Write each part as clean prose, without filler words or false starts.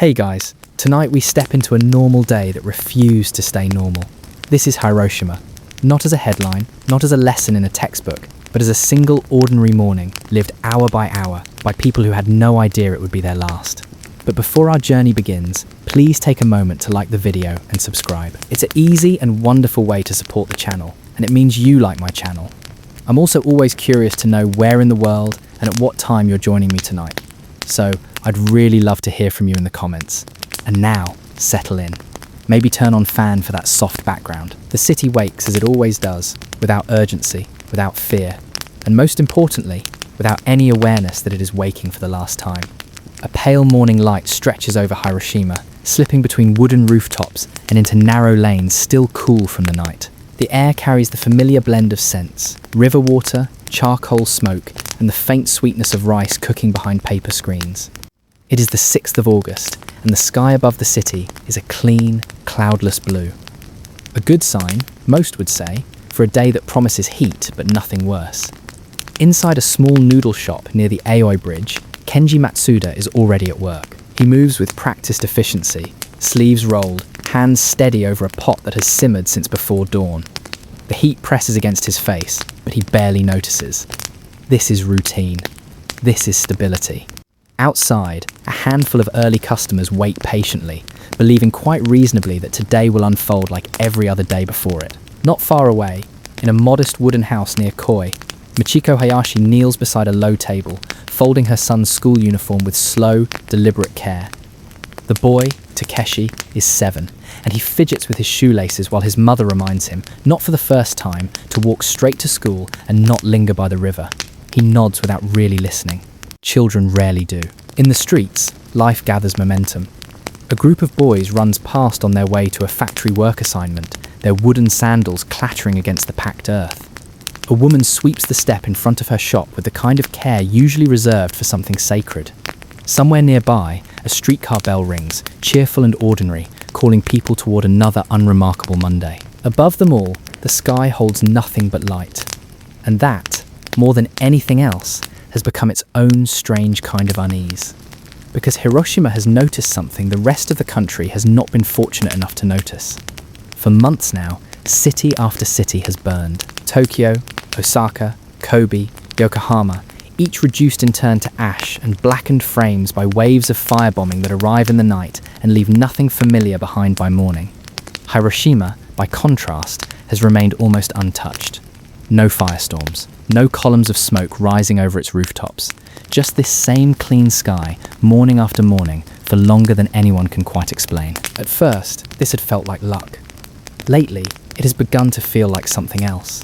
Hey guys, tonight we step into a normal day that refused to stay normal. This is Hiroshima, not as a headline, not as a lesson in a textbook, but as a single ordinary morning lived hour by people who had no idea it would be their last. But before our journey begins, please take a moment to like the video and subscribe. It's an easy and wonderful way to support the channel, and it means you like my channel. I'm also always curious to know where in the world and at what time you're joining me tonight. So I'd really love to hear from you in the comments. And now, settle in. Maybe turn on fan for that soft background. The city wakes as it always does, without urgency, without fear, and most importantly, without any awareness that it is waking for the last time. A pale morning light stretches over Hiroshima, slipping between wooden rooftops and into narrow lanes still cool from the night. The air carries the familiar blend of scents: river water, charcoal smoke, and the faint sweetness of rice cooking behind paper screens. It is the 6th of August, and the sky above the city is a clean, cloudless blue. A good sign, most would say, for a day that promises heat but nothing worse. Inside a small noodle shop near the Aoi Bridge, Kenji Matsuda is already at work. He moves with practiced efficiency, sleeves rolled, hands steady over a pot that has simmered since before dawn. The heat presses against his face, but he barely notices. This is routine. This is stability. Outside, a handful of early customers wait patiently, believing quite reasonably that today will unfold like every other day before it. Not far away, in a modest wooden house near Koi, Michiko Hayashi kneels beside a low table, folding her son's school uniform with slow, deliberate care. The boy, Takeshi, is 7, and he fidgets with his shoelaces while his mother reminds him, not for the first time, to walk straight to school and not linger by the river. He nods without really listening. Children rarely do. In the streets, life gathers momentum. A group of boys runs past on their way to a factory work assignment, their wooden sandals clattering against the packed earth. A woman sweeps the step in front of her shop with the kind of care usually reserved for something sacred. Somewhere nearby, a streetcar bell rings, cheerful and ordinary, calling people toward another unremarkable Monday. Above them all, the sky holds nothing but light. And that, more than anything else, has become its own strange kind of unease. Because Hiroshima has noticed something the rest of the country has not been fortunate enough to notice. For months now, city after city has burned. Tokyo, Osaka, Kobe, Yokohama, each reduced in turn to ash and blackened frames by waves of firebombing that arrive in the night and leave nothing familiar behind by morning. Hiroshima, by contrast, has remained almost untouched. No firestorms, no columns of smoke rising over its rooftops. Just this same clean sky, morning after morning, for longer than anyone can quite explain. At first, this had felt like luck. Lately, it has begun to feel like something else.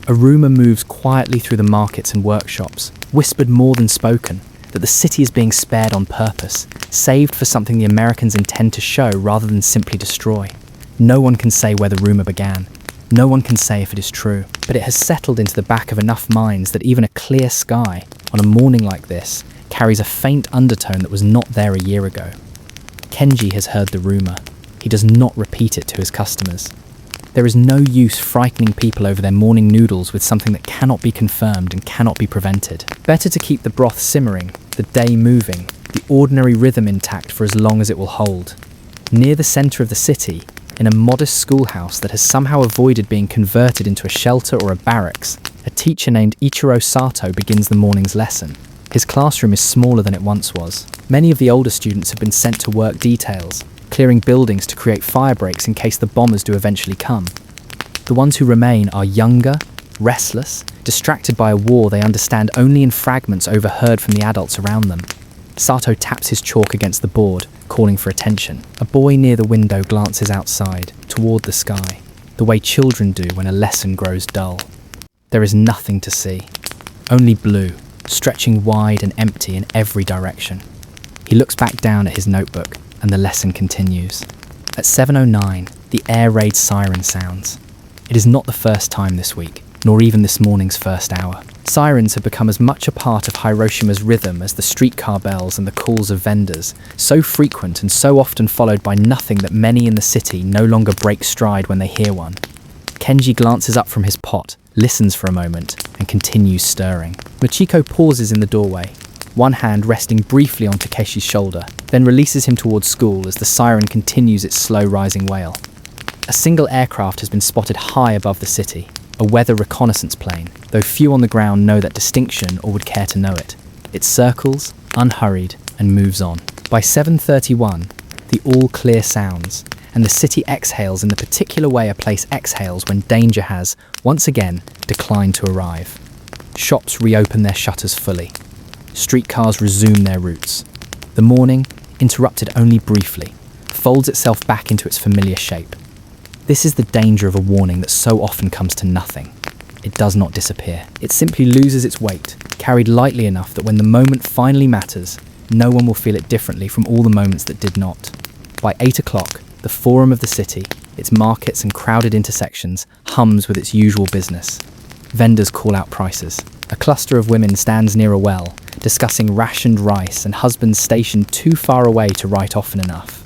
A rumour moves quietly through the markets and workshops, whispered more than spoken, that the city is being spared on purpose, saved for something the Americans intend to show rather than simply destroy. No one can say where the rumour began. No one can say if it is true, but it has settled into the back of enough minds that even a clear sky, on a morning like this, carries a faint undertone that was not there a year ago. Kenji has heard the rumour. He does not repeat it to his customers. There is no use frightening people over their morning noodles with something that cannot be confirmed and cannot be prevented. Better to keep the broth simmering, the day moving, the ordinary rhythm intact for as long as it will hold. Near the centre of the city, in a modest schoolhouse that has somehow avoided being converted into a shelter or a barracks, a teacher named Ichiro Sato begins the morning's lesson. His classroom is smaller than it once was. Many of the older students have been sent to work details, clearing buildings to create fire breaks in case the bombers do eventually come. The ones who remain are younger, restless, distracted by a war they understand only in fragments overheard from the adults around them. Sato taps his chalk against the board, calling for attention. A boy near the window glances outside, toward the sky, the way children do when a lesson grows dull. There is nothing to see, only blue, stretching wide and empty in every direction. He looks back down at his notebook, and the lesson continues. At 7:09, the air raid siren sounds. It is not the first time this week, nor even this morning's first hour. Sirens have become as much a part of Hiroshima's rhythm as the streetcar bells and the calls of vendors, so frequent and so often followed by nothing that many in the city no longer break stride when they hear one. Kenji glances up from his pot, listens for a moment, and continues stirring. Michiko pauses in the doorway. one hand resting briefly on Takeshi's shoulder, then releases him towards school as the siren continues its slow rising wail. A single aircraft has been spotted high above the city, a weather reconnaissance plane, though few on the ground know that distinction or would care to know it. It circles, unhurried, and moves on. By 7:31, the all clear sounds, and the city exhales in the particular way a place exhales when danger has, once again, declined to arrive. Shops reopen their shutters fully. Streetcars resume their routes. The morning, interrupted only briefly, folds itself back into its familiar shape. This is the danger of a warning that so often comes to nothing. It does not disappear. It simply loses its weight, carried lightly enough that when the moment finally matters, no one will feel it differently from all the moments that did not. By 8 o'clock, the forum of the city, its markets and crowded intersections, hums with its usual business. Vendors call out prices. A cluster of women stands near a well, discussing rationed rice and husbands stationed too far away to write often enough.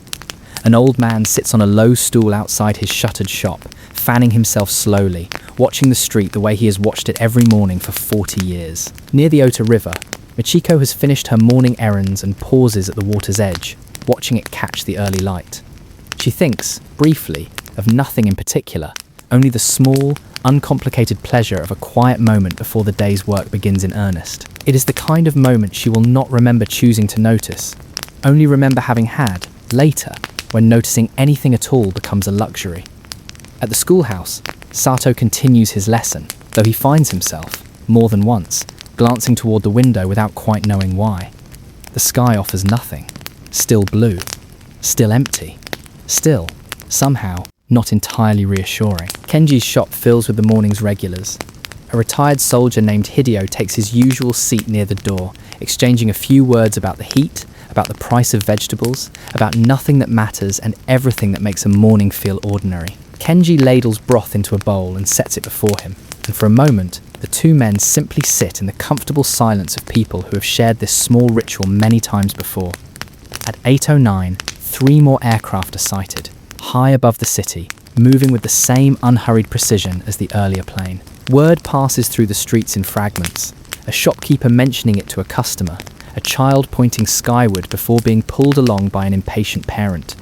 An old man sits on a low stool outside his shuttered shop, fanning himself slowly, watching the street the way he has watched it every morning for 40 years. Near the Ota River, Michiko has finished her morning errands and pauses at the water's edge, watching it catch the early light. She thinks, briefly, of nothing in particular, only the small, uncomplicated pleasure of a quiet moment before the day's work begins in earnest. It is the kind of moment she will not remember choosing to notice, only remember having had, later, when noticing anything at all becomes a luxury. At the schoolhouse, Sato continues his lesson, though he finds himself, more than once, glancing toward the window without quite knowing why. The sky offers nothing. Still blue. Still empty. Still, somehow, not entirely reassuring. Kenji's shop fills with the morning's regulars. A retired soldier named Hideo takes his usual seat near the door, exchanging a few words about the heat, about the price of vegetables, about nothing that matters and everything that makes a morning feel ordinary. Kenji ladles broth into a bowl and sets it before him, and for a moment, the two men simply sit in the comfortable silence of people who have shared this small ritual many times before. At 8:09, 3 more aircraft are sighted, high above the city, moving with the same unhurried precision as the earlier plane. Word passes through the streets in fragments, a shopkeeper mentioning it to a customer, a child pointing skyward before being pulled along by an impatient parent.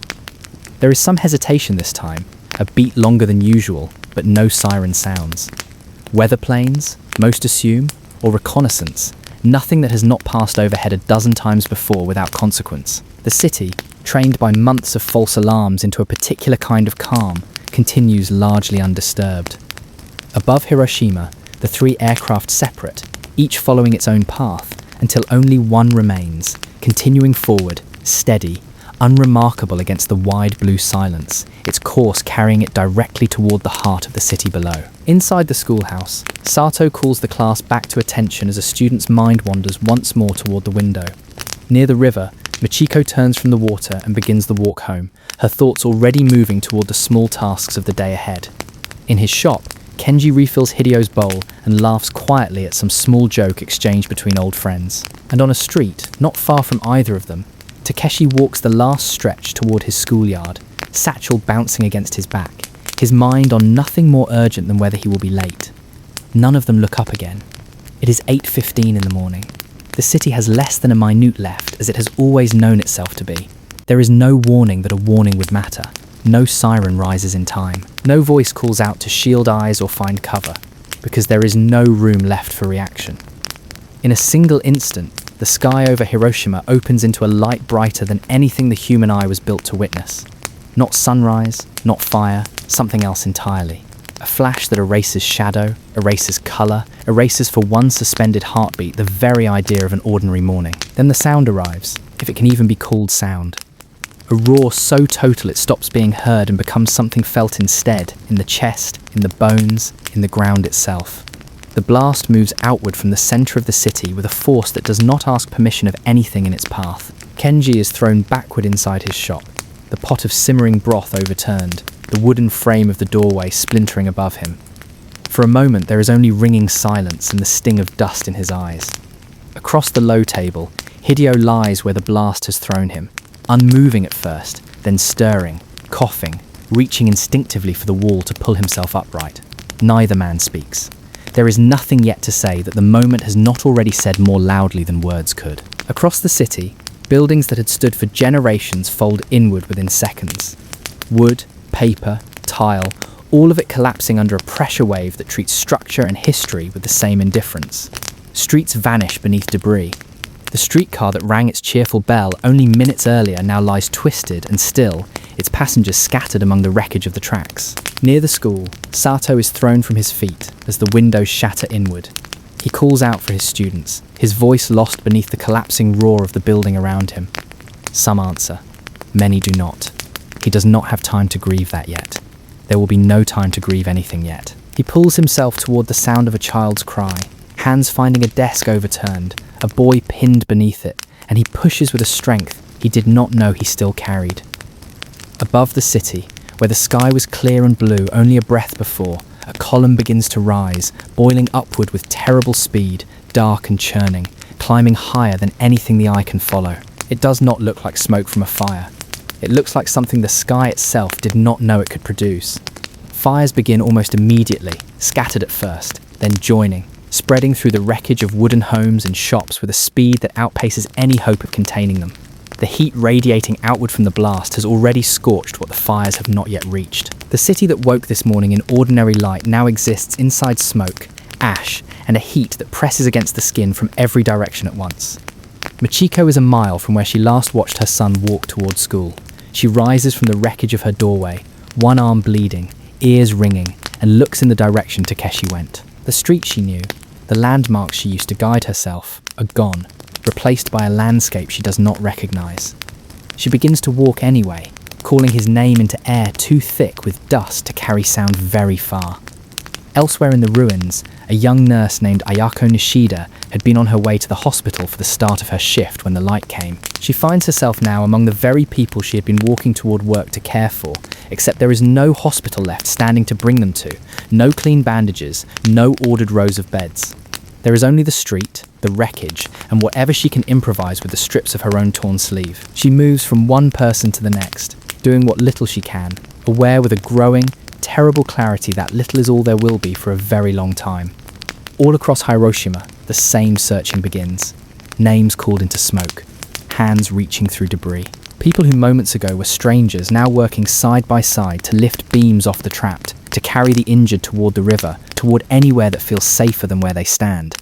There is some hesitation this time, a beat longer than usual, but no siren sounds. Weather planes, most assume, or reconnaissance, nothing that has not passed overhead a dozen times before without consequence. The city, trained by months of false alarms into a particular kind of calm, continues largely undisturbed. Above Hiroshima, the 3 aircraft separate, each following its own path, until only one remains, continuing forward, steady, unremarkable against the wide blue silence, its course carrying it directly toward the heart of the city below. Inside the schoolhouse, Sato calls the class back to attention as a student's mind wanders once more toward the window. Near the river, Michiko turns from the water and begins the walk home, her thoughts already moving toward the small tasks of the day ahead. In his shop, Kenji refills Hideo's bowl and laughs quietly at some small joke exchanged between old friends. And on a street, not far from either of them, Takeshi walks the last stretch toward his schoolyard, satchel bouncing against his back, his mind on nothing more urgent than whether he will be late. None of them look up again. It is 8:15 in the morning. The city has less than a minute left, as it has always known itself to be. There is no warning that a warning would matter. No siren rises in time. No voice calls out to shield eyes or find cover, because there is no room left for reaction. In a single instant, the sky over Hiroshima opens into a light brighter than anything the human eye was built to witness. Not sunrise, not fire, something else entirely. A flash that erases shadow, erases colour, erases for one suspended heartbeat the very idea of an ordinary morning. Then the sound arrives, if it can even be called sound. A roar so total it stops being heard and becomes something felt instead, in the chest, in the bones, in the ground itself. The blast moves outward from the centre of the city with a force that does not ask permission of anything in its path. Kenji is thrown backward inside his shop, the pot of simmering broth overturned, the wooden frame of the doorway splintering above him. For a moment there is only ringing silence and the sting of dust in his eyes. Across the low table, Hideo lies where the blast has thrown him, unmoving at first, then stirring, coughing, reaching instinctively for the wall to pull himself upright. Neither man speaks. There is nothing yet to say that the moment has not already said more loudly than words could. Across the city, buildings that had stood for generations fold inward within seconds. Wood, paper, tile, all of it collapsing under a pressure wave that treats structure and history with the same indifference. Streets vanish beneath debris. The streetcar that rang its cheerful bell only minutes earlier now lies twisted and still, its passengers scattered among the wreckage of the tracks. Near the school, Sato is thrown from his feet as the windows shatter inward. He calls out for his students, his voice lost beneath the collapsing roar of the building around him. Some answer. Many do not. He does not have time to grieve that yet. There will be no time to grieve anything yet. He pulls himself toward the sound of a child's cry, hands finding a desk overturned, a boy pinned beneath it, and he pushes with a strength he did not know he still carried. Above the city, where the sky was clear and blue only a breath before, a column begins to rise, boiling upward with terrible speed, dark and churning, climbing higher than anything the eye can follow. It does not look like smoke from a fire. It looks like something the sky itself did not know it could produce. Fires begin almost immediately, scattered at first, then joining, spreading through the wreckage of wooden homes and shops with a speed that outpaces any hope of containing them. The heat radiating outward from the blast has already scorched what the fires have not yet reached. The city that woke this morning in ordinary light now exists inside smoke, ash, and a heat that presses against the skin from every direction at once. Michiko is a mile from where she last watched her son walk towards school. She rises from the wreckage of her doorway, one arm bleeding, ears ringing, and looks in the direction Takeshi went. The street she knew, the landmarks she used to guide herself, are gone, replaced by a landscape she does not recognize. She begins to walk anyway, calling his name into air too thick with dust to carry sound very far. Elsewhere in the ruins, a young nurse named Ayako Nishida had been on her way to the hospital for the start of her shift when the light came. She finds herself now among the very people she had been walking toward work to care for, except there is no hospital left standing to bring them to, no clean bandages, no ordered rows of beds. There is only the street, the wreckage, and whatever she can improvise with the strips of her own torn sleeve. She moves from one person to the next, doing what little she can, aware with a growing, terrible clarity that little is all there will be for a very long time. All across Hiroshima, the same searching begins. Names called into smoke, hands reaching through debris. People who moments ago were strangers now working side by side to lift beams off the trapped, to carry the injured toward the river, toward anywhere that feels safer than where they stand.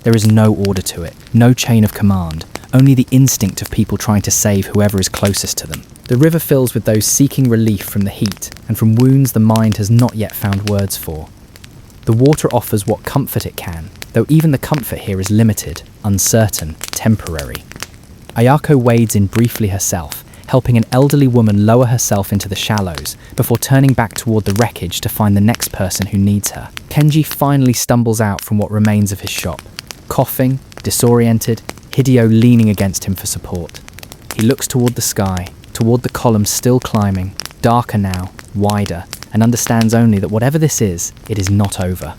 There is no order to it, no chain of command, only the instinct of people trying to save whoever is closest to them. The river fills with those seeking relief from the heat and from wounds the mind has not yet found words for. The water offers what comfort it can, though even the comfort here is limited, uncertain, temporary. Ayako wades in briefly herself, helping an elderly woman lower herself into the shallows before turning back toward the wreckage to find the next person who needs her. Kenji finally stumbles out from what remains of his shop, coughing, disoriented, Hideo leaning against him for support. He looks toward the sky, toward the column still climbing, darker now, wider, and understands only that whatever this is, it is not over.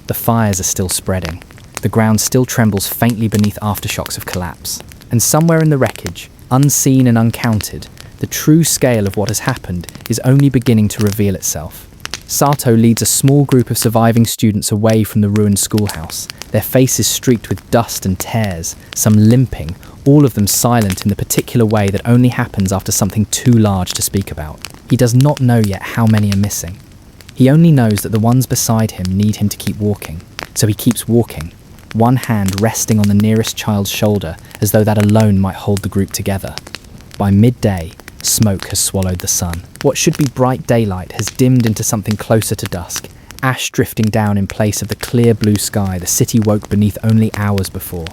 The fires are still spreading. The ground still trembles faintly beneath aftershocks of collapse. And somewhere in the wreckage, unseen and uncounted, the true scale of what has happened is only beginning to reveal itself. Sato leads a small group of surviving students away from the ruined schoolhouse, their faces streaked with dust and tears, some limping, all of them silent in the particular way that only happens after something too large to speak about. He does not know yet how many are missing. He only knows that the ones beside him need him to keep walking, so he keeps walking, one hand resting on the nearest child's shoulder as though that alone might hold the group together. By midday, smoke has swallowed the sun. What should be bright daylight has dimmed into something closer to dusk, ash drifting down in place of the clear blue sky the city woke beneath only hours before.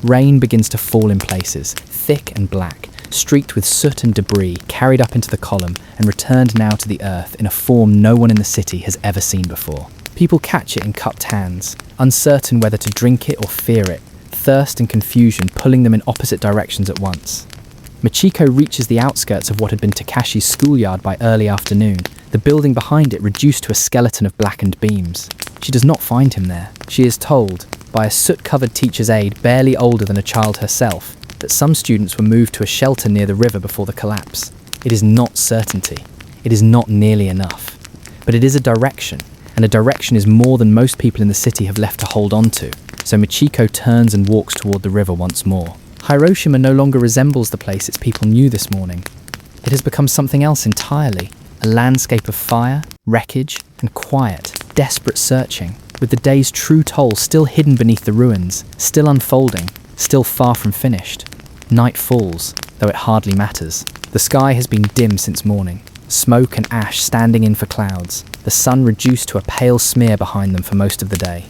Rain begins to fall in places, thick and black, streaked with soot and debris carried up into the column and returned now to the earth in a form no one in the city has ever seen before. People catch it in cupped hands, uncertain whether to drink it or fear it, thirst and confusion pulling them in opposite directions at once. Michiko reaches the outskirts of what had been Takashi's schoolyard by early afternoon, the building behind it reduced to a skeleton of blackened beams. She does not find him there. She is told, by a soot-covered teacher's aide barely older than a child herself, that some students were moved to a shelter near the river before the collapse. It is not certainty. It is not nearly enough. But it is a direction, and a direction is more than most people in the city have left to hold on to, so Michiko turns and walks toward the river once more, Hiroshima no longer resembles the place its people knew this morning. It has become something else entirely, a landscape of fire, wreckage, and quiet, desperate searching, with the day's true toll still hidden beneath the ruins, still unfolding, still far from finished. Night falls, though it hardly matters. The sky has been dim since morning, smoke and ash standing in for clouds, the sun reduced to a pale smear behind them for most of the day.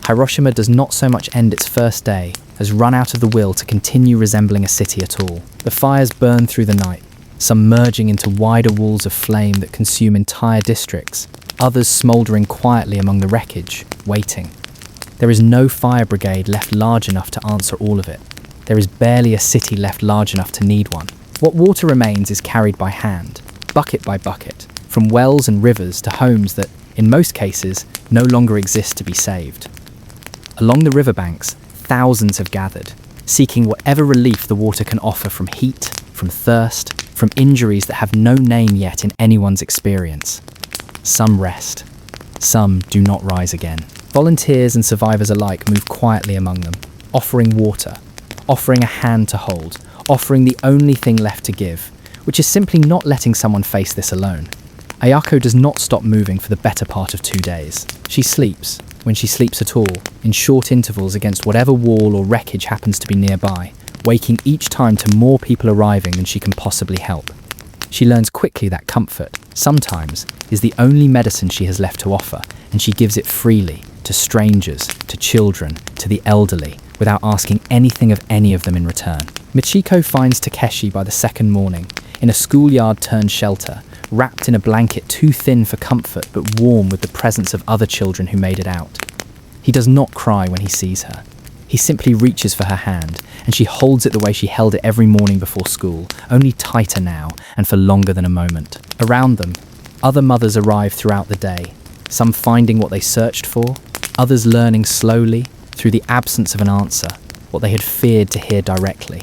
Hiroshima does not so much end its first day as run out of the will to continue resembling a city at all. The fires burn through the night, some merging into wider walls of flame that consume entire districts, others smouldering quietly among the wreckage, waiting. There is no fire brigade left large enough to answer all of it. There is barely a city left large enough to need one. What water remains is carried by hand, bucket by bucket, from wells and rivers to homes that, in most cases, no longer exist to be saved. Along the riverbanks, thousands have gathered, seeking whatever relief the water can offer from heat, from thirst, from injuries that have no name yet in anyone's experience. Some rest. Some do not rise again. Volunteers and survivors alike move quietly among them, offering water, offering a hand to hold, offering the only thing left to give, which is simply not letting someone face this alone. Ayako does not stop moving for the better part of 2 days. She sleeps, when she sleeps at all, in short intervals against whatever wall or wreckage happens to be nearby, waking each time to more people arriving than she can possibly help. She learns quickly that comfort, sometimes, is the only medicine she has left to offer, and she gives it freely, to strangers, to children, to the elderly, without asking anything of any of them in return. Michiko finds Takeshi by the second morning, in a schoolyard-turned shelter, wrapped in a blanket too thin for comfort but warm with the presence of other children who made it out. He does not cry when he sees her. He simply reaches for her hand, and she holds it the way she held it every morning before school, only tighter now and for longer than a moment. Around them, other mothers arrive throughout the day, some finding what they searched for, others learning slowly, through the absence of an answer, what they had feared to hear directly.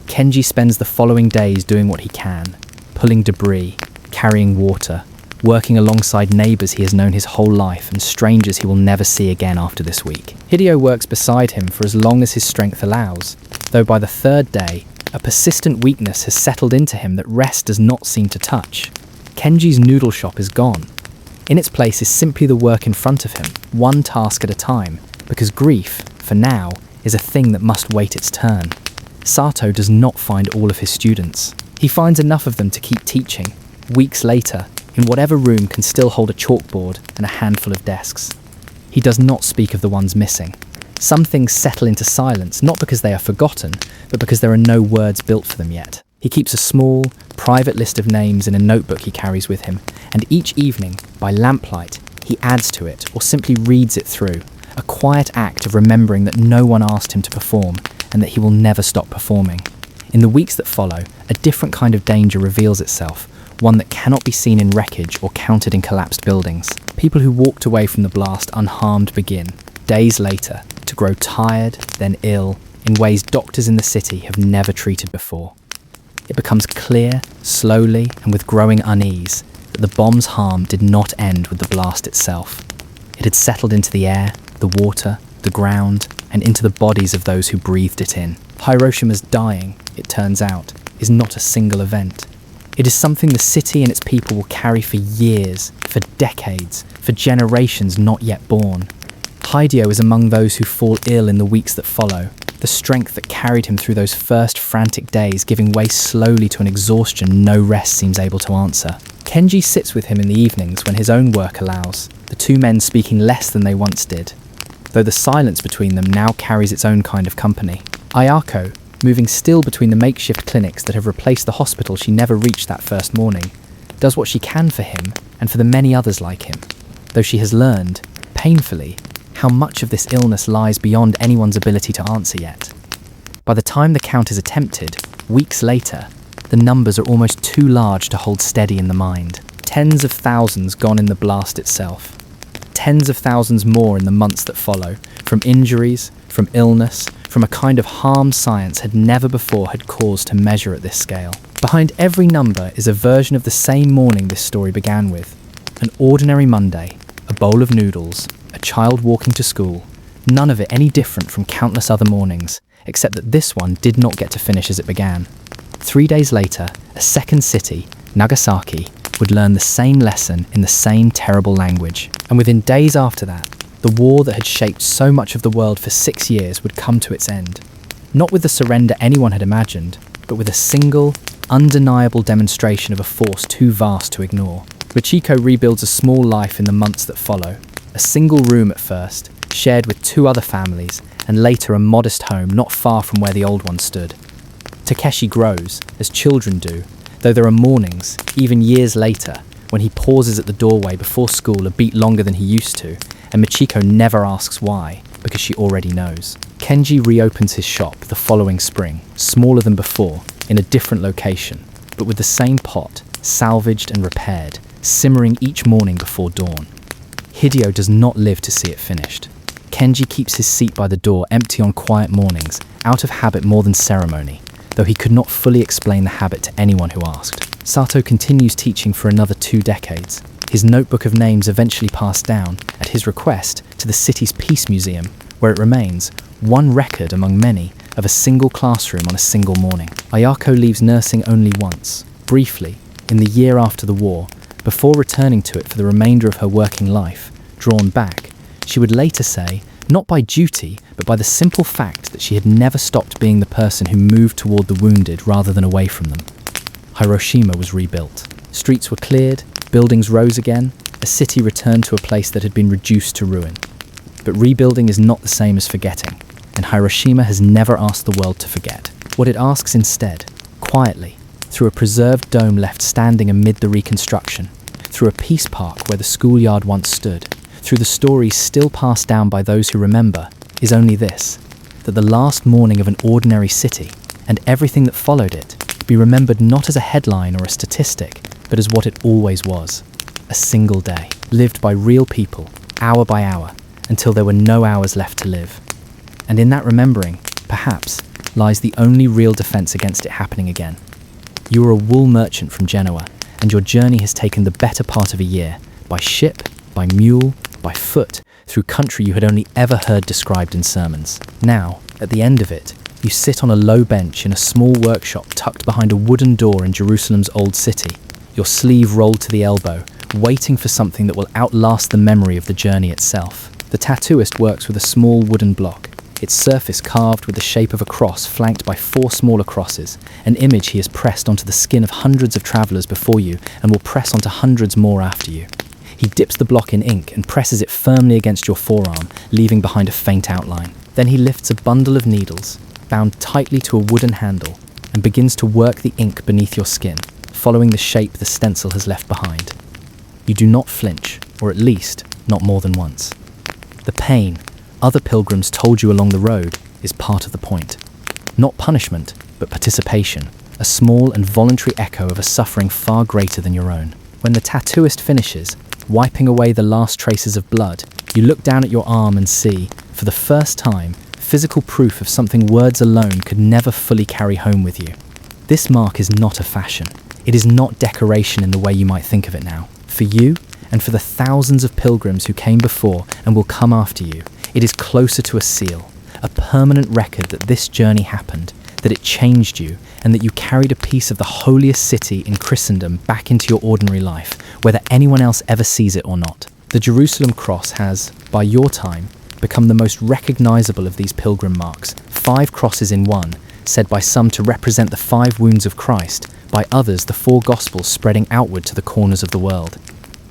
Kenji spends the following days doing what he can, pulling debris, carrying water, working alongside neighbours he has known his whole life and strangers he will never see again after this week. Hideo works beside him for as long as his strength allows, though by the third day, a persistent weakness has settled into him that rest does not seem to touch. Kenji's noodle shop is gone. In its place is simply the work in front of him, one task at a time, because grief, for now, is a thing that must wait its turn. Sato does not find all of his students. He finds enough of them to keep teaching. Weeks later, in whatever room can still hold a chalkboard and a handful of desks. He does not speak of the ones missing. Some things settle into silence, not because they are forgotten, but because there are no words built for them yet. He keeps a small, private list of names in a notebook he carries with him, and each evening, by lamplight, he adds to it or simply reads it through, a quiet act of remembering that no one asked him to perform and that he will never stop performing. In the weeks that follow, a different kind of danger reveals itself, one that cannot be seen in wreckage or counted in collapsed buildings. People who walked away from the blast unharmed begin, days later, to grow tired, then ill, in ways doctors in the city have never treated before. It becomes clear, slowly and with growing unease, that the bomb's harm did not end with the blast itself. It had settled into the air, the water, the ground, and into the bodies of those who breathed it in. Hiroshima's dying, it turns out, is not a single event. It is something the city and its people will carry for years, for decades, for generations not yet born. Hideo is among those who fall ill in the weeks that follow, the strength that carried him through those first frantic days giving way slowly to an exhaustion no rest seems able to answer. Kenji sits with him in the evenings when his own work allows, the two men speaking less than they once did, though the silence between them now carries its own kind of company. Ayako, moving still between the makeshift clinics that have replaced the hospital she never reached that first morning, does what she can for him and for the many others like him, though she has learned, painfully, how much of this illness lies beyond anyone's ability to answer yet. By the time the count is attempted, weeks later, the numbers are almost too large to hold steady in the mind. Tens of thousands gone in the blast itself. Tens of thousands more in the months that follow, from injuries, from illness, from a kind of harm science had never before had cause to measure at this scale. Behind every number is a version of the same morning this story began with. An ordinary Monday, a bowl of noodles, a child walking to school, none of it any different from countless other mornings, except that this one did not get to finish as it began. 3 days later, a second city, Nagasaki, would learn the same lesson in the same terrible language. And within days after that, the war that had shaped so much of the world for 6 years would come to its end. Not with the surrender anyone had imagined, but with a single, undeniable demonstration of a force too vast to ignore. Machiko rebuilds a small life in the months that follow. A single room at first, shared with 2 other families, and later a modest home not far from where the old one stood. Takeshi grows, as children do, though there are mornings, even years later, when he pauses at the doorway before school a beat longer than he used to, and Machiko never asks why, because she already knows. Kenji reopens his shop the following spring, smaller than before, in a different location, but with the same pot, salvaged and repaired, simmering each morning before dawn. Hideo does not live to see it finished. Kenji keeps his seat by the door empty on quiet mornings, out of habit more than ceremony, though he could not fully explain the habit to anyone who asked. Sato continues teaching for another 2 decades. His notebook of names eventually passed down, at his request, to the city's Peace Museum, where it remains, one record among many, of a single classroom on a single morning. Ayako leaves nursing only once, briefly, in the year after the war, before returning to it for the remainder of her working life, drawn back. She would later say, not by duty, but by the simple fact that she had never stopped being the person who moved toward the wounded rather than away from them. Hiroshima was rebuilt. Streets were cleared, buildings rose again, a city returned to a place that had been reduced to ruin. But rebuilding is not the same as forgetting, and Hiroshima has never asked the world to forget. What it asks instead, quietly, through a preserved dome left standing amid the reconstruction, through a peace park where the schoolyard once stood, through the stories still passed down by those who remember, is only this, that the last morning of an ordinary city, and everything that followed it, be remembered not as a headline or a statistic, but as what it always was, a single day, lived by real people, hour by hour, until there were no hours left to live. And in that remembering, perhaps, lies the only real defence against it happening again. You are a wool merchant from Genoa, and your journey has taken the better part of a year, by ship, by mule, by foot, through country you had only ever heard described in sermons. Now, at the end of it, you sit on a low bench in a small workshop tucked behind a wooden door in Jerusalem's old city, your sleeve rolled to the elbow, waiting for something that will outlast the memory of the journey itself. The tattooist works with a small wooden block, its surface carved with the shape of a cross flanked by 4 smaller crosses, an image he has pressed onto the skin of hundreds of travellers before you and will press onto hundreds more after you. He dips the block in ink and presses it firmly against your forearm, leaving behind a faint outline. Then he lifts a bundle of needles, bound tightly to a wooden handle, and begins to work the ink beneath your skin, following the shape the stencil has left behind. You do not flinch, or at least, not more than once. The pain, other pilgrims told you along the road, is part of the point. Not punishment, but participation, a small and voluntary echo of a suffering far greater than your own. When the tattooist finishes, wiping away the last traces of blood, you look down at your arm and see, for the first time, physical proof of something words alone could never fully carry home with you. This mark is not a fashion. It is not decoration in the way you might think of it now. For you, and for the thousands of pilgrims who came before and will come after you, it is closer to a seal, a permanent record that this journey happened, that it changed you, and that you carried a piece of the holiest city in Christendom back into your ordinary life, whether anyone else ever sees it or not. The Jerusalem cross has, by your time, become the most recognizable of these pilgrim marks, 5 crosses in one, said by some to represent the 5 wounds of Christ, by others the 4 Gospels spreading outward to the corners of the world.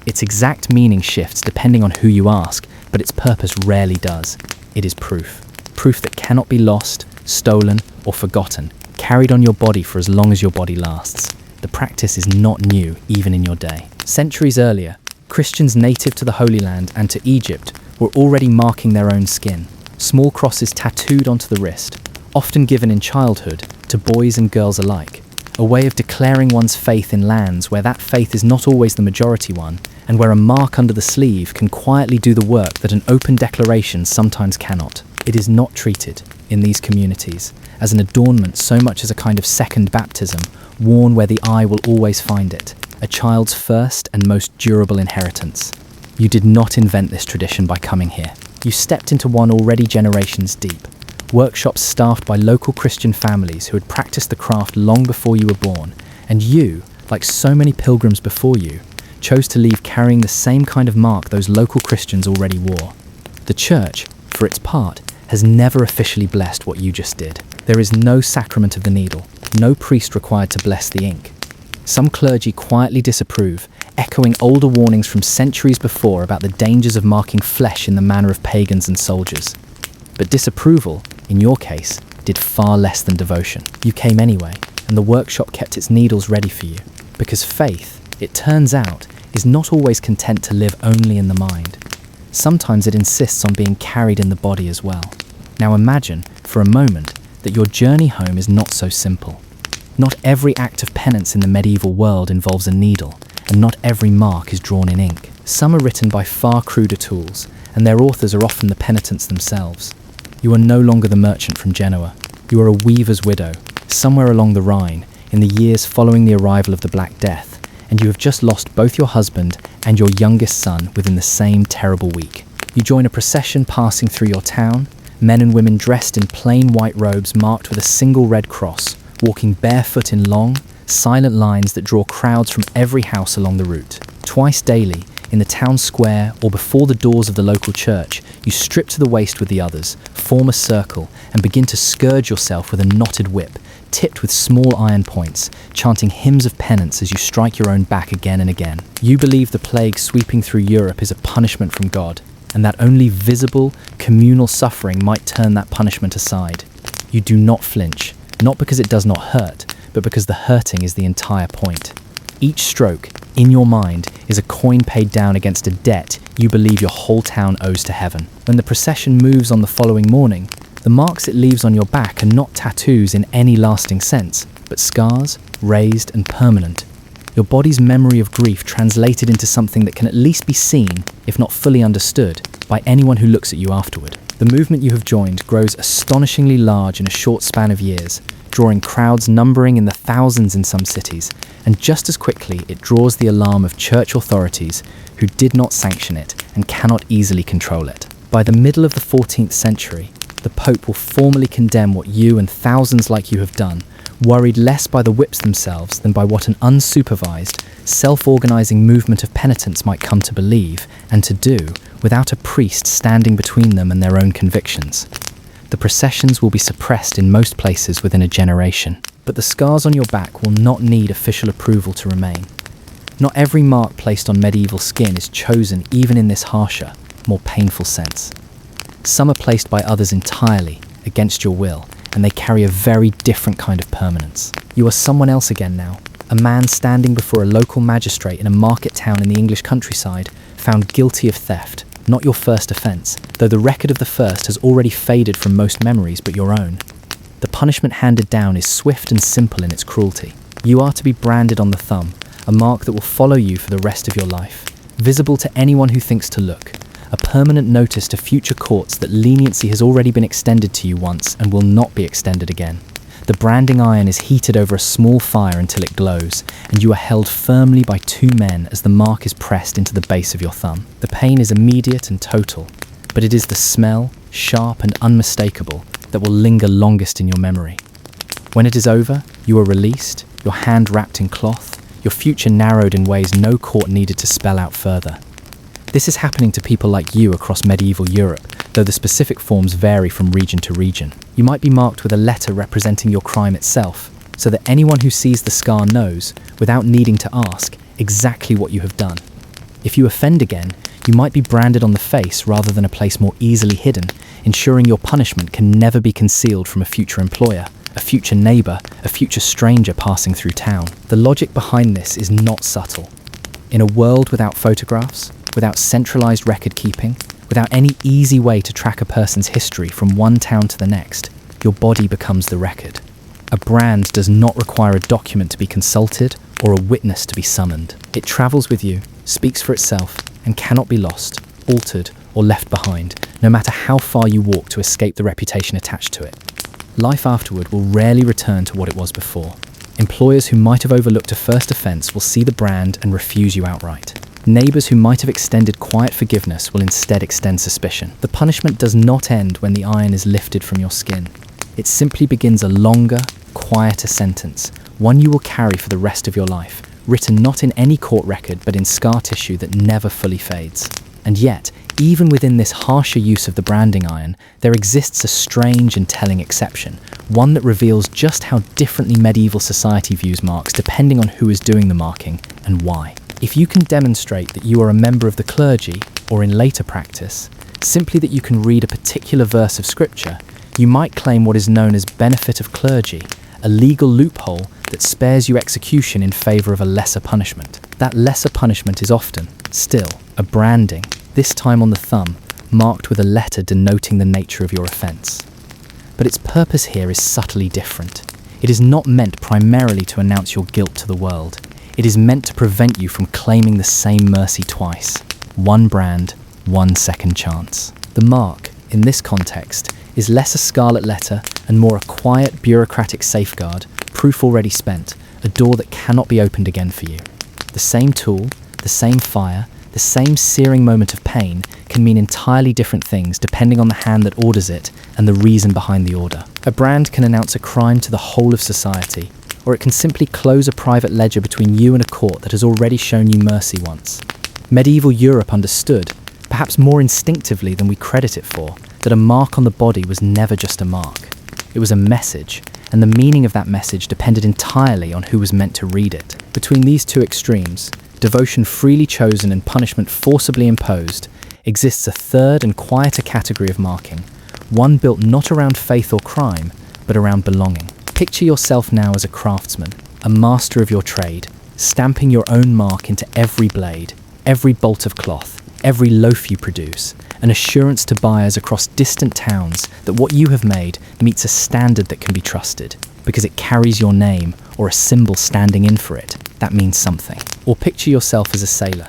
Its exact meaning shifts depending on who you ask, but its purpose rarely does. It is proof. Proof that cannot be lost, stolen, or forgotten, carried on your body for as long as your body lasts. The practice is not new, even in your day. Centuries earlier, Christians native to the Holy Land and to Egypt were already marking their own skin. Small crosses tattooed onto the wrist, often given in childhood to boys and girls alike. A way of declaring one's faith in lands where that faith is not always the majority one, and where a mark under the sleeve can quietly do the work that an open declaration sometimes cannot. It is not treated, in these communities, as an adornment so much as a kind of second baptism, worn where the eye will always find it, a child's first and most durable inheritance. You did not invent this tradition by coming here. You stepped into one already generations deep, Workshops staffed by local Christian families who had practiced the craft long before you were born, and you, like so many pilgrims before you, chose to leave carrying the same kind of mark those local Christians already wore. The church, for its part, has never officially blessed what you just did. There is no sacrament of the needle, no priest required to bless the ink. Some clergy quietly disapprove, echoing older warnings from centuries before about the dangers of marking flesh in the manner of pagans and soldiers. But disapproval, in your case, did far less than devotion. You came anyway, and the workshop kept its needles ready for you. Because faith, it turns out, is not always content to live only in the mind. Sometimes it insists on being carried in the body as well. Now imagine, for a moment, that your journey home is not so simple. Not every act of penance in the medieval world involves a needle, and not every mark is drawn in ink. Some are written by far cruder tools, and their authors are often the penitents themselves. You are no longer the merchant from Genoa. You are a weaver's widow, somewhere along the Rhine, in the years following the arrival of the Black Death, and you have just lost both your husband and your youngest son within the same terrible week. You join a procession passing through your town, men and women dressed in plain white robes marked with a single red cross, walking barefoot in long, silent lines that draw crowds from every house along the route. Twice daily, in the town square or before the doors of the local church, you strip to the waist with the others, form a circle, and begin to scourge yourself with a knotted whip, tipped with small iron points, chanting hymns of penance as you strike your own back again and again. You believe the plague sweeping through Europe is a punishment from God, and that only visible, communal suffering might turn that punishment aside. You do not flinch, not because it does not hurt, but because the hurting is the entire point. Each stroke, in your mind, is a coin paid down against a debt you believe your whole town owes to heaven. When the procession moves on the following morning, the marks it leaves on your back are not tattoos in any lasting sense, but scars, raised and permanent. Your body's memory of grief translated into something that can at least be seen, if not fully understood, by anyone who looks at you afterward. The movement you have joined grows astonishingly large in a short span of years, drawing crowds numbering in the thousands in some cities, and just as quickly it draws the alarm of church authorities who did not sanction it and cannot easily control it. By the middle of the 14th century, the Pope will formally condemn what you and thousands like you have done, worried less by the whips themselves than by what an unsupervised, self-organizing movement of penitents might come to believe and to do without a priest standing between them and their own convictions. The processions will be suppressed in most places within a generation, but the scars on your back will not need official approval to remain. Not every mark placed on medieval skin is chosen even in this harsher, more painful sense. Some are placed by others entirely, against your will, and they carry a very different kind of permanence. You are someone else again now, a man standing before a local magistrate in a market town in the English countryside, found guilty of theft, not your first offence, though the record of the first has already faded from most memories but your own. The punishment handed down is swift and simple in its cruelty. You are to be branded on the thumb, a mark that will follow you for the rest of your life, visible to anyone who thinks to look, a permanent notice to future courts that leniency has already been extended to you once and will not be extended again. The branding iron is heated over a small fire until it glows, and you are held firmly by two men as the mark is pressed into the base of your thumb. The pain is immediate and total, but it is the smell, sharp and unmistakable, that will linger longest in your memory. When it is over, you are released, your hand wrapped in cloth, your future narrowed in ways no court needed to spell out further. This is happening to people like you across medieval Europe, though the specific forms vary from region to region. You might be marked with a letter representing your crime itself, so that anyone who sees the scar knows, without needing to ask, exactly what you have done. If you offend again, you might be branded on the face rather than a place more easily hidden, ensuring your punishment can never be concealed from a future employer, a future neighbour, a future stranger passing through town. The logic behind this is not subtle. In a world without photographs, without centralised record keeping, without any easy way to track a person's history from one town to the next, your body becomes the record. A brand does not require a document to be consulted or a witness to be summoned. It travels with you, speaks for itself, and cannot be lost, altered, or left behind, no matter how far you walk to escape the reputation attached to it. Life afterward will rarely return to what it was before. Employers who might have overlooked a first offence will see the brand and refuse you outright. Neighbours who might have extended quiet forgiveness will instead extend suspicion. The punishment does not end when the iron is lifted from your skin. It simply begins a longer, quieter sentence, one you will carry for the rest of your life, written not in any court record but in scar tissue that never fully fades. And yet, even within this harsher use of the branding iron, there exists a strange and telling exception, one that reveals just how differently medieval society views marks depending on who is doing the marking and why. If you can demonstrate that you are a member of the clergy, or in later practice, simply that you can read a particular verse of scripture, you might claim what is known as benefit of clergy, a legal loophole that spares you execution in favour of a lesser punishment. That lesser punishment is often, still, a branding, this time on the thumb, marked with a letter denoting the nature of your offence. But its purpose here is subtly different. It is not meant primarily to announce your guilt to the world. It is meant to prevent you from claiming the same mercy twice. One brand, one second chance. The mark, in this context, is less a scarlet letter and more a quiet bureaucratic safeguard, proof already spent, a door that cannot be opened again for you. The same tool, the same fire, the same searing moment of pain can mean entirely different things depending on the hand that orders it and the reason behind the order. A brand can announce a crime to the whole of society, or it can simply close a private ledger between you and a court that has already shown you mercy once. Medieval Europe understood, perhaps more instinctively than we credit it for, that a mark on the body was never just a mark. It was a message, and the meaning of that message depended entirely on who was meant to read it. Between these two extremes, devotion freely chosen and punishment forcibly imposed, exists a third and quieter category of marking, one built not around faith or crime, but around belonging. Picture yourself now as a craftsman, a master of your trade, stamping your own mark into every blade, every bolt of cloth, every loaf you produce, an assurance to buyers across distant towns that what you have made meets a standard that can be trusted, because it carries your name or a symbol standing in for it. That means something. Or picture yourself as a sailor,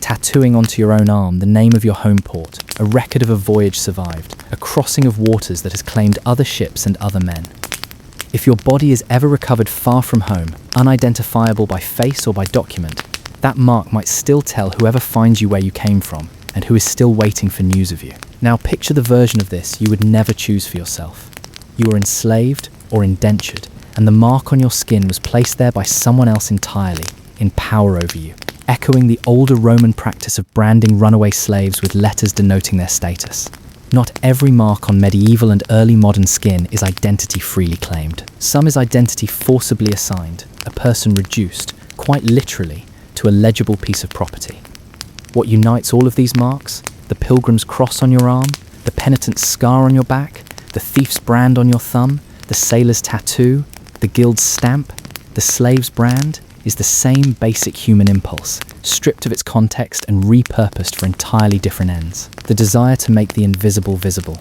tattooing onto your own arm the name of your home port, a record of a voyage survived, a crossing of waters that has claimed other ships and other men. If your body is ever recovered far from home, unidentifiable by face or by document, that mark might still tell whoever finds you where you came from and who is still waiting for news of you. Now picture the version of this you would never choose for yourself. You were enslaved or indentured, and the mark on your skin was placed there by someone else entirely, in power over you, echoing the older Roman practice of branding runaway slaves with letters denoting their status. Not every mark on medieval and early modern skin is identity freely claimed. Some is identity forcibly assigned, a person reduced, quite literally, to a legible piece of property. What unites all of these marks? The pilgrim's cross on your arm, the penitent's scar on your back, the thief's brand on your thumb, the sailor's tattoo, the guild's stamp, the slave's brand, is the same basic human impulse, stripped of its context and repurposed for entirely different ends. The desire to make the invisible visible.